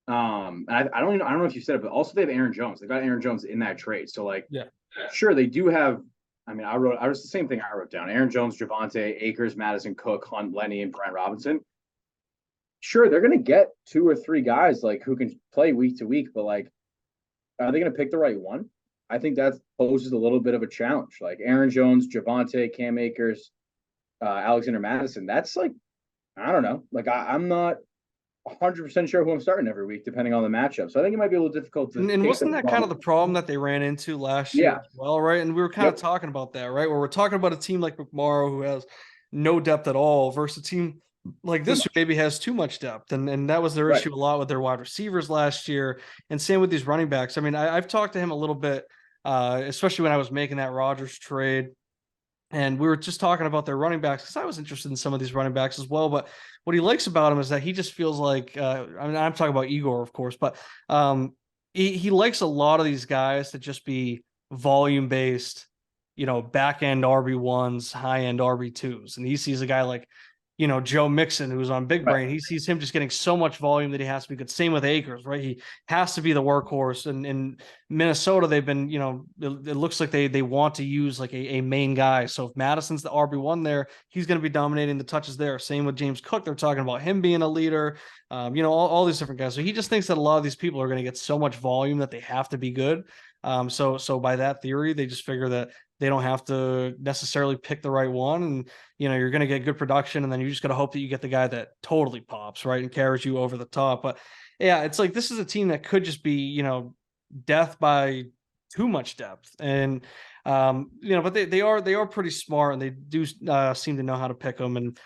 And I don't know if you said it, but also they have Aaron Jones. They got Aaron Jones in that trade. So like, Yeah, sure, they do have. I mean, I was the same thing I wrote down: Aaron Jones, Javonte, Akers, Madison, Cook, Hunt, Lenny, and Brian Robinson. Sure, they're going to get 2 or 3 guys like who can play week to week, but like, are they going to pick the right one? I think that poses a little bit of a challenge. Like Aaron Jones, Javonte, Cam Akers, Alexander Madison. That's like, I don't know. Like I'm not 100% sure who I'm starting every week, depending on the matchup. So I think it might be a little difficult to and take wasn't them that kind from. of the problem that they ran into last year Yeah. as well, right? And we were kind of Yep. talking about that, right? Where we're talking about a team like McMorrow who has no depth at all versus a team like Too this who much. maybe has too much depth. And that was their Right. issue a lot with their wide receivers last year. And same with these running backs. I mean, I've talked to him a little bit, especially when I was making that Rodgers trade. And we were just talking about their running backs because I was interested in some of these running backs as well. But what he likes about him is that he just feels like, I mean, I'm talking about Igor, of course, but he likes a lot of these guys to just be volume based, back end RB1s, high end RB2s. And he sees a guy like, Joe Mixon, who's on Big Right. Brain. He sees him just getting so much volume that he has to be good. Same with Akers, right? He has to be the workhorse. And in Minnesota, they've been, it looks like they want to use like a main guy. So if Madison's the RB1 there, he's going to be dominating the touches there. Same with James Cook. They're talking about him being a leader, all these different guys. So he just thinks that a lot of these people are going to get so much volume that they have to be good. So by that theory, they just figure that they don't have to necessarily pick the right one. And, you're going to get good production. And then you just got to hope that you get the guy that totally pops, right? And carries you over the top. But yeah, it's like this is a team that could just be, death by too much depth. And, but they are pretty smart and they do seem to know how to pick them. And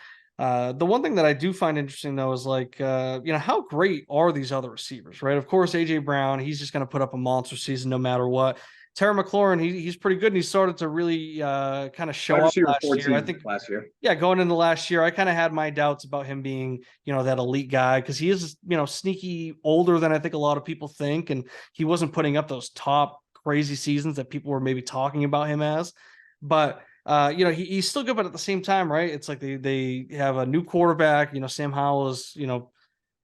the one thing that I do find interesting though is like, how great are these other receivers, right? Of course, AJ Brown, he's just going to put up a monster season no matter what. Terry McLaurin, he's pretty good, and he started to really kind of show Wide up receiver last year. I 14 think, last year. yeah, going into last year, I kind of had my doubts about him being, that elite guy because he is, sneaky older than I think a lot of people think, and he wasn't putting up those top crazy seasons that people were maybe talking about him as. But he's still good, but at the same time, right? It's like they have a new quarterback. Sam Howell is,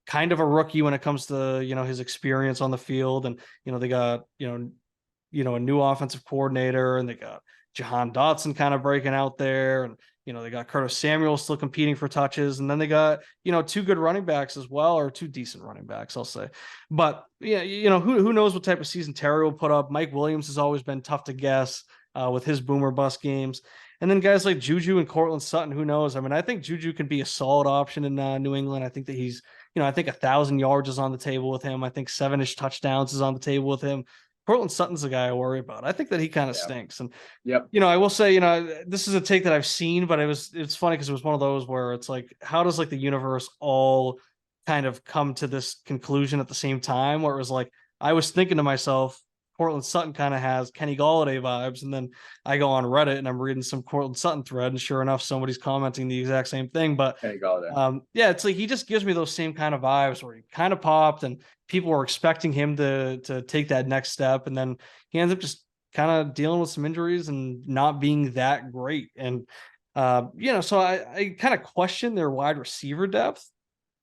kind of a rookie when it comes to his experience on the field, and they got a new offensive coordinator, and they got Jahan Dotson kind of breaking out there, and they got Curtis Samuel still competing for touches, and then they got 2 good running backs as well, or 2 decent running backs, I'll say. But yeah, who knows what type of season Terry will put up. Mike Williams has always been tough to guess with his boomer bust games. And then guys like Juju and Cortland Sutton, who knows? I mean, I think Juju can be a solid option in New England. I think that he's, I think 1,000 yards is on the table with him. I think 7-ish touchdowns is on the table with him. Cortland Sutton's the guy I worry about. I think that he kind of Yeah. stinks. And, Yep. I will say, this is a take that I've seen, but it's funny because it was one of those where it's like, how does like the universe all kind of come to this conclusion at the same time? Where it was like, I was thinking to myself Cortland Sutton kind of has Kenny Golladay vibes. And then I go on Reddit and I'm reading some Cortland Sutton thread, and sure enough, somebody's commenting the exact same thing. But Kenny Golladay. yeah, it's like he just gives me those same kind of vibes where he kind of popped and people were expecting him to take that next step, and then he ends up just kind of dealing with some injuries and not being that great. And so I kind of question their wide receiver depth.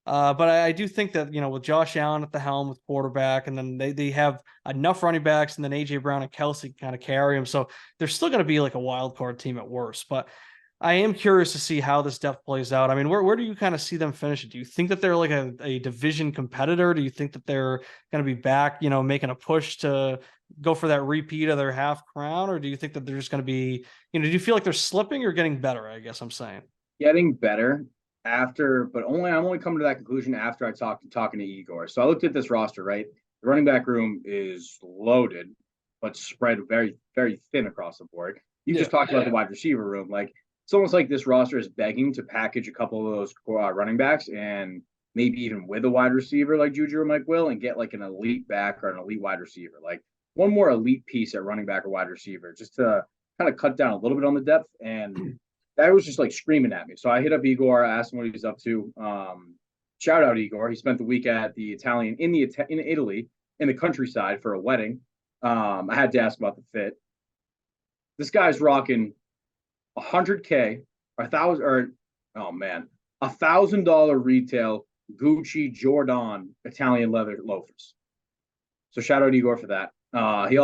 But I do think that, with Josh Allen at the helm with quarterback, and then they have enough running backs, and then AJ Brown and Kelsey kind of carry them. So they're still going to be like a wild card team at worst. But I am curious to see how this depth plays out. I mean, where do you kind of see them finishing? Do you think that they're like a division competitor? Do you think that they're going to be back, making a push to go for that repeat of their half crown? Or do you think that they're just going to be, do you feel like they're slipping or getting better? I guess I'm saying. Getting better after, but I'm only coming to that conclusion after I talking to Igor. So I looked at this roster, right? The running back room is loaded, but spread very, very thin across the board. You just talked about the wide receiver room. Like, it's almost like this roster is begging to package a couple of those running backs and maybe even with a wide receiver like Juju or Mike Will, and get like an elite back or an elite wide receiver. Like one more elite piece at running back or wide receiver, just to kind of cut down a little bit on the depth. And that was just like screaming at me. So I hit up Igor, asked him what he's up to. Shout out Igor. He spent the week at the Italian in Italy in the countryside for a wedding. I had to ask about the fit. This guy's rocking $100K or $1,000 retail Gucci Jordan Italian leather loafers. So shout out Igor for that. He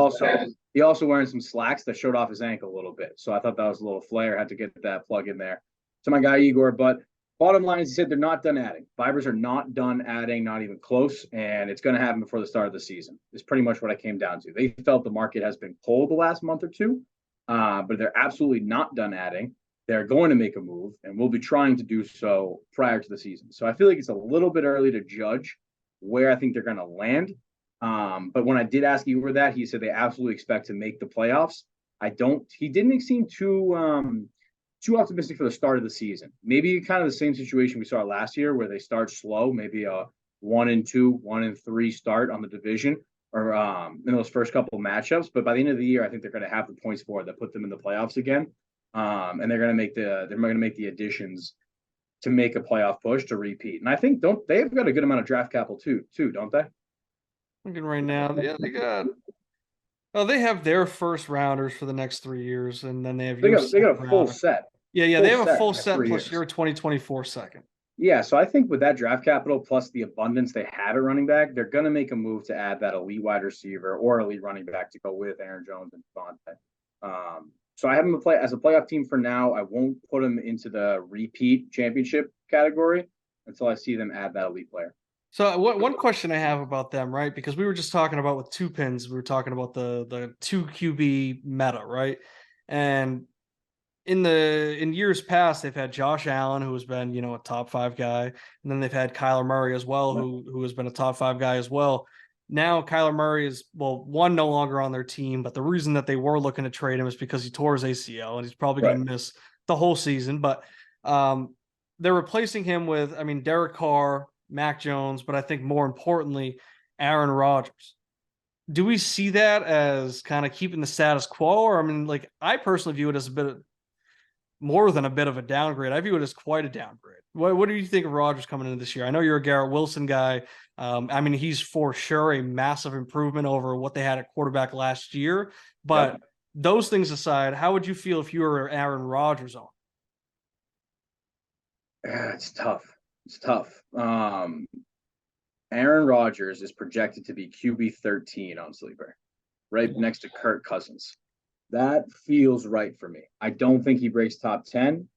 also wearing some slacks that showed off his ankle a little bit. So I thought that was a little flair. Had to get that plug in there to my guy Igor. But bottom line is, he said they're not done adding. Vibers are not done adding, not even close, and it's going to happen before the start of the season. Is pretty much what I came down to. They felt the market has been cold the last month or two, but they're absolutely not done adding. They're going to make a move, and we'll be trying to do so prior to the season. So I feel like it's a little bit early to judge where I think they're going to land. But when I did ask Igor that, he said they absolutely expect to make the playoffs. He didn't seem too optimistic for the start of the season. Maybe kind of the same situation we saw last year where they start slow, maybe a 1-2, 1-3 start on the division or in those first couple of matchups. But by the end of the year, I think they're going to have the points for it that put them in the playoffs again. And they're going to make the additions to make a playoff push to repeat. And I think they've got a good amount of draft capital too, don't they? Looking right now, yeah, they have their first rounders for the next 3 years, and then they have they got a full set. Yeah, they have a full set plus years. your 2024 second. Yeah, so I think with that draft capital plus the abundance they have at running back, they're going to make a move to add that elite wide receiver or elite running back to go with Aaron Jones and Devontae. So I have them as a playoff team for now. I won't put them into the repeat championship category until I see them add that elite player. So one question I have about them, right? Because we were just talking about with two pins, we were talking about the 2 QB meta, right? And in years past, they've had Josh Allen, who has been, a top 5 guy, and then they've had Kyler Murray as well, who has been a top 5 guy as well. Now Kyler Murray is, no longer on their team, but the reason that they were looking to trade him is because he tore his ACL and he's probably going to miss the whole season. But they're replacing him with, Derek Carr, Mac Jones, but I think more importantly, Aaron Rodgers. Do we see that as kind of keeping the status quo? Or, I personally view it as a bit more than a bit of a downgrade. I view it as quite a downgrade. What do you think of Rodgers coming into this year? I know you're a Garrett Wilson guy. He's for sure a massive improvement over what they had at quarterback last year. But those things aside, how would you feel if you were Aaron Rodgers on? It's tough. Aaron Rodgers is projected to be QB 13 on Sleeper, right next to Kirk Cousins. That feels right for me. I don't think he breaks top 10,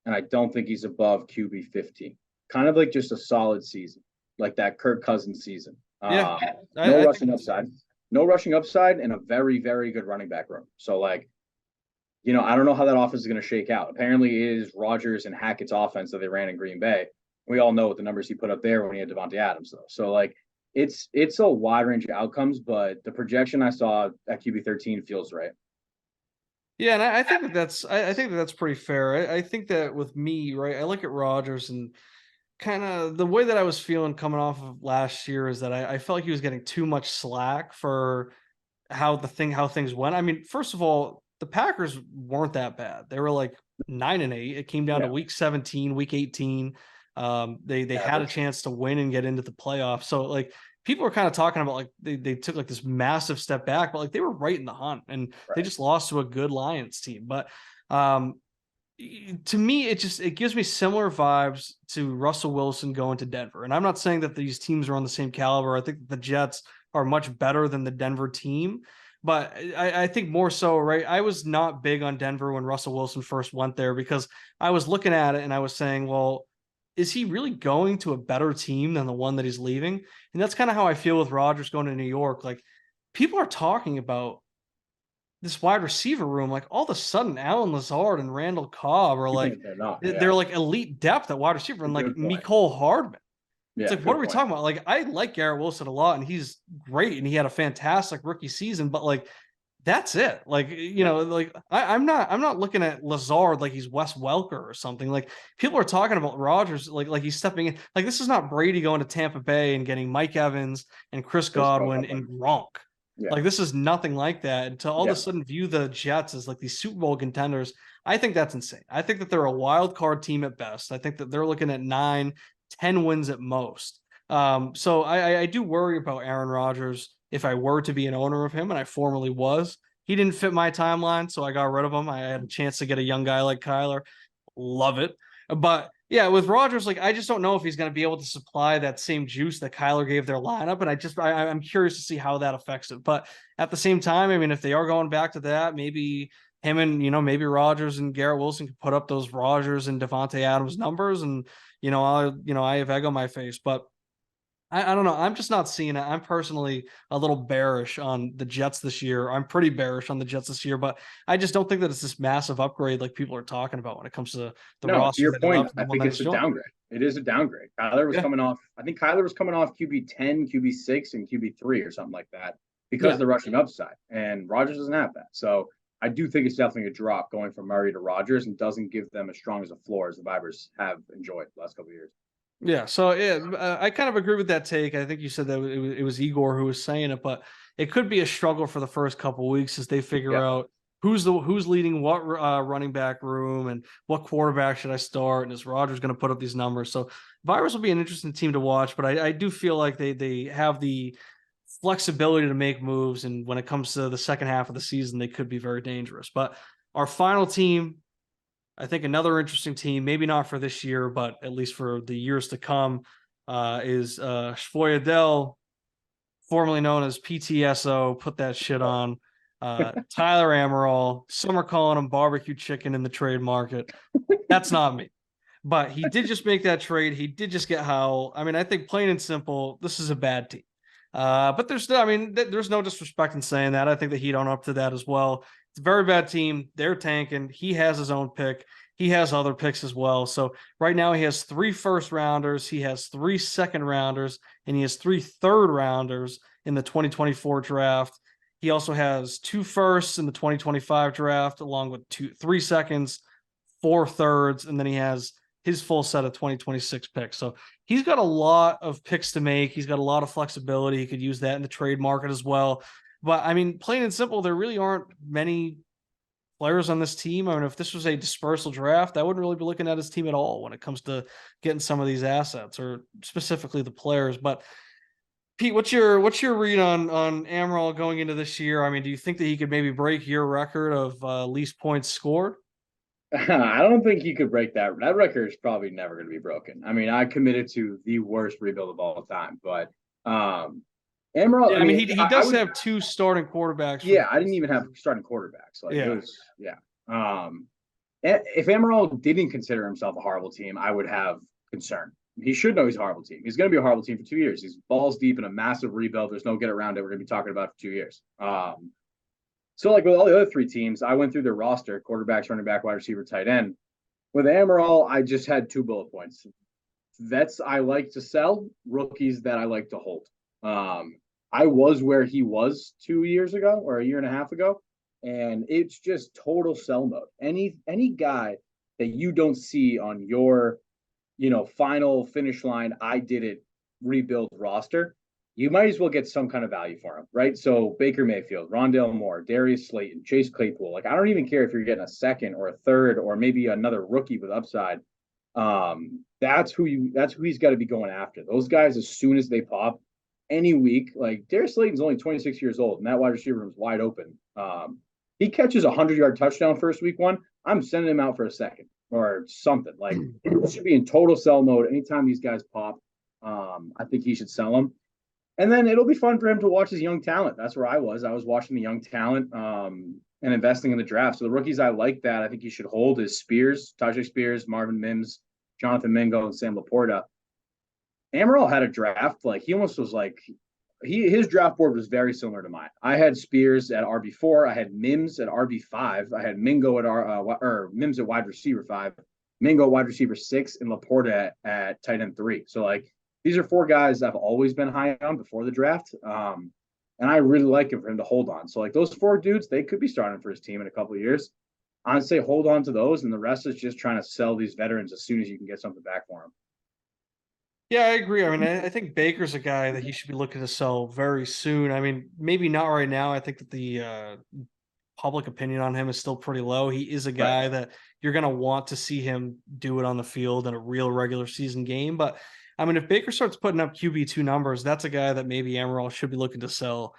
and I don't think he's above QB 15. Kind of like just a solid season, like that Kirk Cousins season. No rushing upside, and a very, very good running back room. So, I don't know how that offense is going to shake out. Apparently, it is Rodgers and Hackett's offense that they ran in Green Bay. We all know what the numbers he put up there when he had Devontae Adams, though. So, it's a wide range of outcomes, but the projection I saw at QB 13 feels right. Yeah, and I think that's pretty fair. I think that with me, right, I look at Rodgers and kind of the way that I was feeling coming off of last year is that I felt like he was getting too much slack for how things went. I mean, first of all, the Packers weren't that bad. They were like 9-8. It came down to Yeah, week 17, week 18. They had a average. chance to win and get into the playoffs. So like people are kind of talking about like they took like this massive step back, but like they were right in the hunt and they Right. just lost to a good Lions team. But um to me, it gives me similar vibes to Russell Wilson going to Denver. And I'm not saying that these teams are on the same caliber. I think the Jets are much better than the Denver team. But I think more so, right? I was not big on Denver when Russell Wilson first went there because I was looking at it and I was saying, well, is he really going to a better team than the one that he's leaving? And that's kind of how I feel with Rodgers going to New York. Like people are talking about this wide receiver room, like all of a sudden, Alan Lazard and Randall Cobb are like They're not. they're Yeah. like elite depth at wide receiver, and like Good point. Mecole Hardman. It's Yeah. like, what are Good we point. talking about? Like, I like Garrett Wilson a lot, and he's great, and he had a fantastic rookie season, but like that's it. Like, Yeah. like I'm not looking at Lazard like he's Wes Welker or something. Like people are talking about Rodgers like he's stepping in. Like this is not Brady going to Tampa Bay and getting Mike Evans and Chris Chris Godwin Godwin. and Gronk. Yeah. Like this is nothing like that. And to all of a Yeah. sudden view the Jets as like these Super Bowl contenders, I think that's insane. I think that they're a wild card team at best. I think that they're looking at 9, 10 wins at most. So I do worry about Aaron Rodgers if I were to be an owner of him, and I formerly was. He didn't fit my timeline, so I got rid of him. I had a chance to get a young guy like Kyler. Love it. But yeah, with Rodgers, like I just don't know if he's going to be able to supply that same juice that Kyler gave their lineup, and I'm curious to see how that affects it. But at the same time, I mean, if they are going back to that, maybe him and maybe Rodgers and Garrett Wilson could put up those Rodgers and Devontae Adams numbers, and I have egg on my face, but I don't know. I'm just not seeing it. I'm personally a little bearish on the Jets this year. I'm pretty bearish on the Jets this year, but I just don't think that it's this massive upgrade like people are talking about when it comes to the No, to roster your that they point, left and I the one think that it's he's a joined. downgrade. It is a downgrade. Kyler was Yeah, coming off, I think Kyler was coming off QB 10, QB 6, and QB 3 or something like that because yeah. of the rushing upside. And Rodgers doesn't have that. So I do think it's definitely a drop going from Murray to Rodgers and doesn't give them as strong as a floor as the Vibers have enjoyed the last couple of years. Yeah, so yeah, I kind of agree with that take. I think you said that it was Igor who was saying it, but it could be a struggle for the first couple of weeks as they figure Yeah. out who's leading what running back room and what quarterback should I start, and is Rodgers going to put up these numbers? So Virus will be an interesting team to watch, but I do feel like they have the flexibility to make moves, and when it comes to the second half of the season, they could be very dangerous. But our final team, I think another interesting team, maybe not for this year, but at least for the years to come, is Schvoyadel, formerly known as PTSO. Put that shit on. Tyler Amaral. Some are calling him barbecue chicken in the trade market. That's not me. But he did just make that trade. He did just get Howell. I mean, I think plain and simple, this is a bad team. But there's still, I mean, there's no disrespect in saying that. I think the Heat on up to that as well. It's a very bad team. They're tanking. He has his own pick. He has other picks as well. So right now he has 3 first rounders, he has 3 second rounders, and he has 3 third rounders in the 2024 draft. He also has 2 firsts in the 2025 draft, along with 3 seconds, 4 thirds, and then he has his full set of 2026 picks. So he's got a lot of picks to make. He's got a lot of flexibility. He could use that in the trade market as well. But I mean, plain and simple, there really aren't many players on this team. I mean, if this was a dispersal draft, I wouldn't really be looking at his team at all when it comes to getting some of these assets or specifically the players. But Pete, what's your read on Amaral going into this year? I mean, do you think that he could maybe break your record of least points scored? I don't think he could break that. That record is probably never going to be broken. I mean, I committed to the worst rebuild of all time, but Amaral. Yeah, I I mean, mean, he I does would. have 2 starting quarterbacks for the Yeah, I didn't even have starting quarterbacks. Like it yeah. was. Yeah. If Amaral didn't consider himself a horrible team, I would have concern. He should know he's a horrible team. He's going to be a horrible team for 2 years. He's balls deep in a massive rebuild. There's no get around it. We're going to be talking about it for 2 years. So like with all the other 3 teams, I went through their roster: quarterbacks, running back, wide receiver, tight end. With Amaral, I just had 2 bullet points: vets I like to sell, rookies that I like to hold. I was where he was 2 years ago or a year and a half ago, and it's just total sell mode. Any guy that you don't see on your final finish line, I did it rebuild roster, you might as well get some kind of value for him, right? So Baker Mayfield, Rondale Moore, Darius Slayton, Chase Claypool. Like, I don't even care if you're getting a second or a third or maybe another rookie with upside. That's who he's got to be going after. Those guys, as soon as they pop any week, like Darius Slayton's only 26 years old, and that wide receiver room is wide open. He catches a 100-yard touchdown first week one, I'm sending him out for a second or something. Like, it should be in total sell mode anytime these guys pop. I think he should sell them. And then it'll be fun for him to watch his young talent. That's where I was. I was watching the young talent and investing in the draft. So the rookies I like that I think you should hold is Spears, Tajay Spears, Marvin Mims, Jonathan Mingo, and Sam Laporta. Amaral had a draft. Like, he almost was like, his draft board was very similar to mine. I had Spears at RB4. I had Mims at RB5. I had Mingo at Mims at wide receiver 5, Mingo at wide receiver 6, and Laporta at tight end 3. So, like, these are 4 guys I've always been high on before the draft. And I really like it for him to hold on. So, like, those 4 dudes, they could be starting for his team in a couple of years. I'd say hold on to those, and the rest is just trying to sell these veterans as soon as you can get something back for them. Yeah, I agree. I mean, I think Baker's a guy that he should be looking to sell very soon. I mean, maybe not right now. I think that the public opinion on him is still pretty low. He is a guy that you're going to want to see him do it on the field in a real regular season game. But I mean, if Baker starts putting up QB2 numbers, that's a guy that maybe Amaral should be looking to sell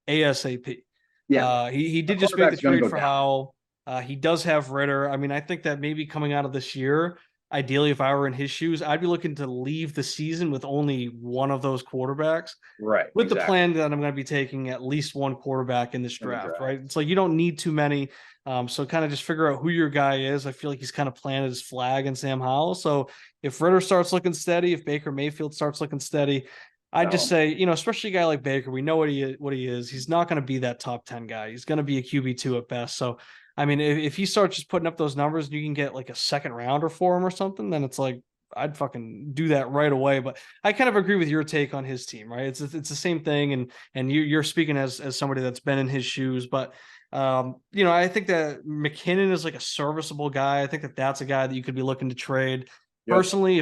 ASAP. Yeah. He did just make the trade for Howell. He does have Ritter. I mean, I think that maybe coming out of this year, ideally, if I were in his shoes, I'd be looking to leave the season with only one of those quarterbacks. Right. With the plan that I'm going to be taking at least one quarterback in this draft, right? It's like you don't need too many. So kind of just figure out who your guy is. I feel like he's kind of planted his flag in Sam Howell. So if Ritter starts looking steady, if Baker Mayfield starts looking steady, I'd just say, especially a guy like Baker, we know what he is. He's not going to be that top 10 guy. He's going to be a QB2 at best. So I mean, if he starts just putting up those numbers and you can get like a second rounder for him or something, then it's like, I'd fucking do that right away. But I kind of agree with your take on his team, right? It's the same thing. And you're speaking as somebody that's been in his shoes, but I think that McKinnon is like a serviceable guy. I think that that's a guy that you could be looking to trade. Yep. Personally,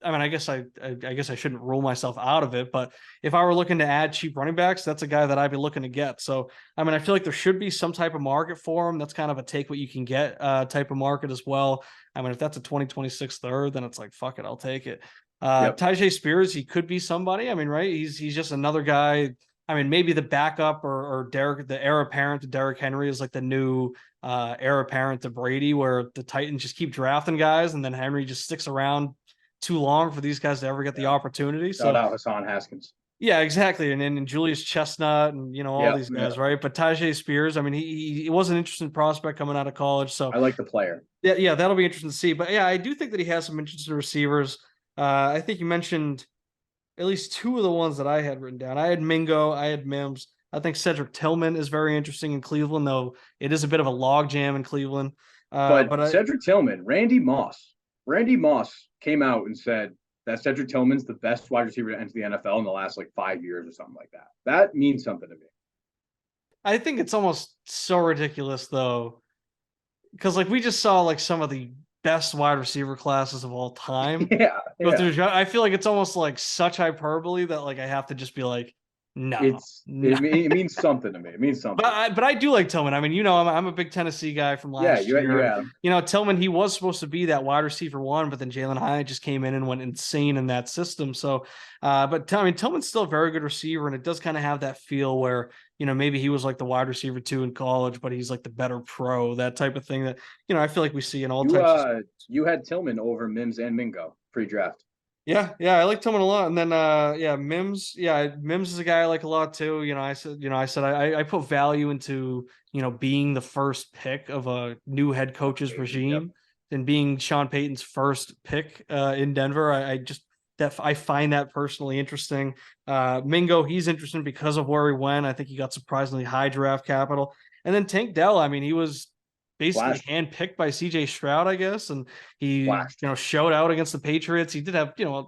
I guess I shouldn't rule myself out of it, but if I were looking to add cheap running backs, that's a guy that I'd be looking to get. So, I mean, I feel like there should be some type of market for him. That's kind of a take what you can get type of market as well. I mean, if that's a 2026 third, then it's like, fuck it, I'll take it. Tajay Spears, he could be somebody. I mean, right? He's just another guy. I mean, maybe the backup or Derek, the heir apparent to Derrick Henry is like the new heir apparent to Brady, where the Titans just keep drafting guys and then Henry just sticks around too long for these guys to ever get the opportunity. Shout out Hassan Haskins. Yeah, exactly. And Julius Chestnut and, all these guys, right? But Tajay Spears, I mean, he was an interesting prospect coming out of college. So I like the player. Yeah, that'll be interesting to see. But yeah, I do think that he has some interesting receivers. I think you mentioned at least 2 of the ones that I had written down. I had Mingo, I had Mims. I think Cedric Tillman is very interesting in Cleveland, though it is a bit of a logjam in Cleveland. But Cedric Tillman, Randy Moss came out and said that Cedric Tillman's the best wide receiver to enter the NFL in the last 5 years or something like that. That means something to me. I think it's almost so ridiculous though, because we just saw some of the best wide receiver classes of all time. I feel like it's almost such hyperbole that I have to just be like, no, it means something to me. It means something. But I do like Tillman. I mean, I'm a big Tennessee guy from last year. Tillman, he was supposed to be that wide receiver 1, but then Jalen Hyatt just came in and went insane in that system. So, but Tillman's still a very good receiver, and it does kind of have that feel where maybe he was the wide receiver 2 in college, but he's the better pro, that type of thing that I feel like we see in all types. You had Tillman over Mims and Mingo pre-draft. Yeah, I like Tillman a lot, and then Mims. Yeah, Mims is a guy I like a lot too. I said I put value into being the first pick of a new head coach's regime, and being Sean Payton's first pick in Denver. I find that personally interesting. Mingo, he's interesting because of where he went. I think he got surprisingly high draft capital, and then Tank Dell. I mean, he was basically handpicked by CJ Stroud, I guess. And he, showed out against the Patriots. He did have, a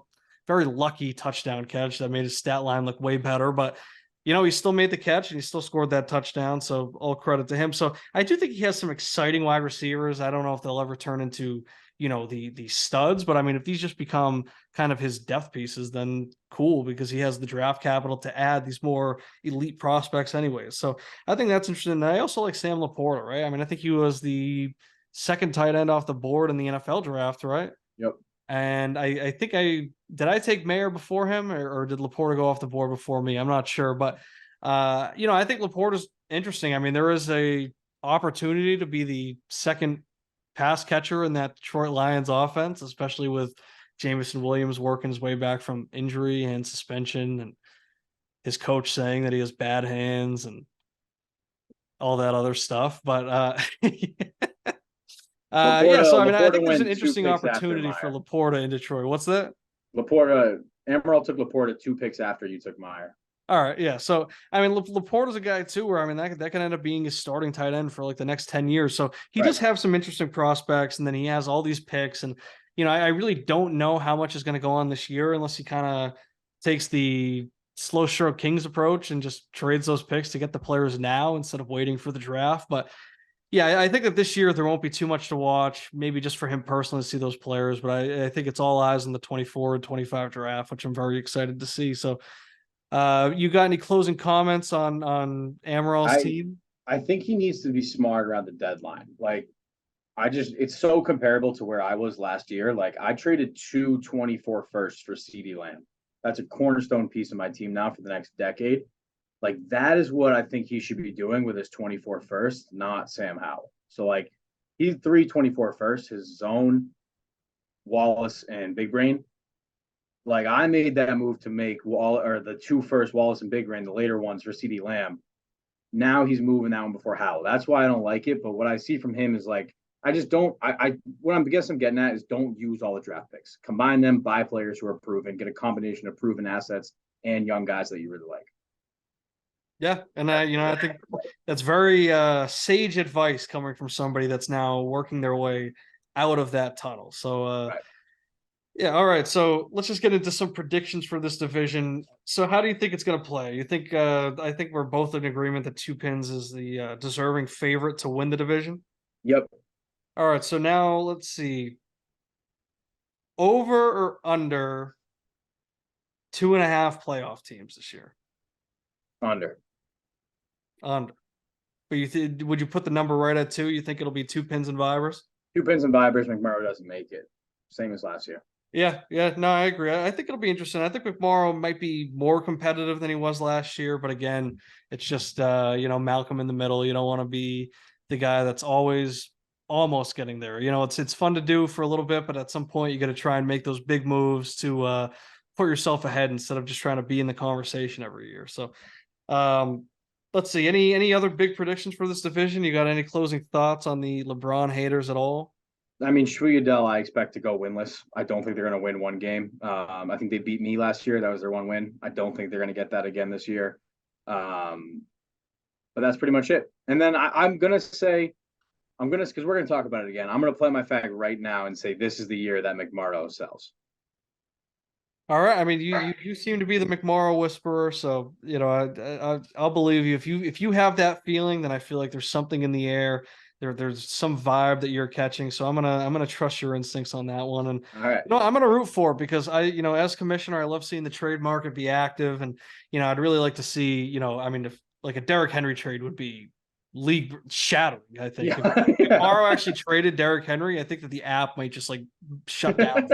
very lucky touchdown catch that made his stat line look way better. But he still made the catch and he still scored that touchdown. So all credit to him. So I do think he has some exciting wide receivers. I don't know if they'll ever turn into, the studs, but I mean, if these just become kind of his depth pieces, then cool, because he has the draft capital to add these more elite prospects anyways. So I think that's interesting. And I also like Sam Laporta, right? I mean, I think he was the second tight end off the board in the NFL draft, right? Yep. And I think I take Mayer before him, or did Laporta go off the board before me? I'm not sure, but I think Laporta's interesting. I mean, there is a opportunity to be the second pass catcher in that Detroit Lions offense, especially with Jameson Williams working his way back from injury and suspension, and his coach saying that he has bad hands and all that other stuff. But yeah, so I mean, I Laporta think there's an went two interesting picks after opportunity for Meyer. Laporta in Detroit. What's that? Amaral took Laporta 2 picks after you took Meyer. All right, yeah. So I mean, Laporta's a guy too, where I mean that can end up being his starting tight end for like the next 10 years. So he Right. does have some interesting prospects, and then he has all these picks, and I really don't know how much is going to go on this year unless he kind of takes the slow stroke Kings approach and just trades those picks to get the players now instead of waiting for the draft. But yeah, I think that this year there won't be too much to watch, maybe just for him personally to see those players. But I think it's all eyes on the 24 and 25 draft, which I'm very excited to see. So you got any closing comments on Amaral's I team? I think he needs to be smart around the deadline. Like it's so comparable to where I was last year. Like I traded 2 24 firsts for CD Lamb. That's a cornerstone piece of my team now for the next decade. Like that is what I think he should be doing with his 24 first, not Sam Howell. So like he's 3 24 first, his zone, Wallace, and Big Brain. Like I made that move to make Wall or the 2 first Wallace and Big Brain, the later ones for CD Lamb. Now he's moving that one before Howell. That's why I don't like it. But what I see from him is like I just don't. What I'm getting at is don't use all the draft picks. Combine them, buy players who are proven, get a combination of proven assets and young guys that you really like. Yeah, and I think that's very sage advice coming from somebody that's now working their way out of that tunnel. So Right. yeah, all right. So let's just get into some predictions for this division. So how do you think it's going to play? You think I think we're both in agreement that Two Pins is the deserving favorite to win the division. Yep. All right. So now let's see. Over or under 2.5 playoff teams this year? Under. Under. But would you put the number right at 2? You think it'll be Two Pins and Vibers? 2 pins and Vibers. McMorrow doesn't make it. Same as last year. Yeah, yeah, no, I agree. I think it'll be interesting. I think McMorrow might be more competitive than he was last year, but again, it's just Malcolm in the middle. You don't want to be the guy that's always almost getting there. It's fun to do for a little bit, but at some point you got to try and make those big moves to put yourself ahead instead of just trying to be in the conversation every year. So, um, let's see. Any other big predictions for this division? You got any closing thoughts on the LeBron haters at all? I mean, Shwigadell, I expect to go winless. I don't think they're going to win one game. I think they beat me last year. That was their one win. I don't think they're going to get that again this year. But that's pretty much it. And then I'm going to say, because we're going to talk about it again. I'm going to play my fag right now and say this is the year that McMorrow sells. All right. I mean, you seem to be the McMorrow whisperer, so I'll believe you. If you have that feeling, then I feel like there's something in the air. There's some vibe that you're catching. So I'm gonna trust your instincts on that one. And All right. I'm gonna root for it because as commissioner, I love seeing the trade market be active, and I'd really like to see, I mean, if like a Derrick Henry trade would be league shattering. I think if Yeah. McMorrow actually traded Derrick Henry, I think that the app might just like shut down.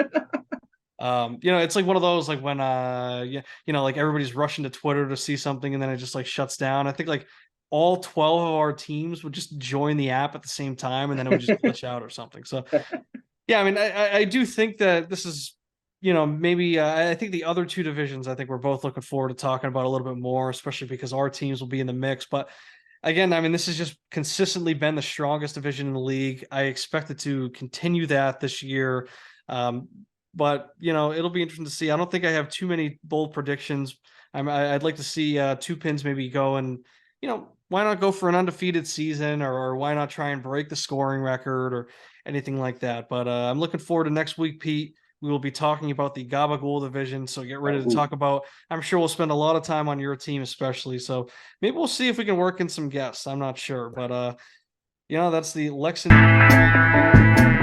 It's like one of those like when like everybody's rushing to Twitter to see something and then it just like shuts down. I think like all 12 of our teams would just join the app at the same time and then it would just glitch out or something. So yeah, I mean, I do think that this is, maybe I think the other two divisions, I think we're both looking forward to talking about a little bit more, especially because our teams will be in the mix. But again, I mean, this has just consistently been the strongest division in the league. I expect it to continue that this year. But it'll be interesting to see. I don't think I have too many bold predictions. I'd like to see Two Pins maybe go and why not go for an undefeated season or why not try and break the scoring record or anything like that. But I'm looking forward to next week, Pete. We will be talking about the Gabagool division. So get ready to Ooh. talk about. I'm sure we'll spend a lot of time on your team, especially. So maybe we'll see if we can work in some guests. I'm not sure, but that's the Lexington.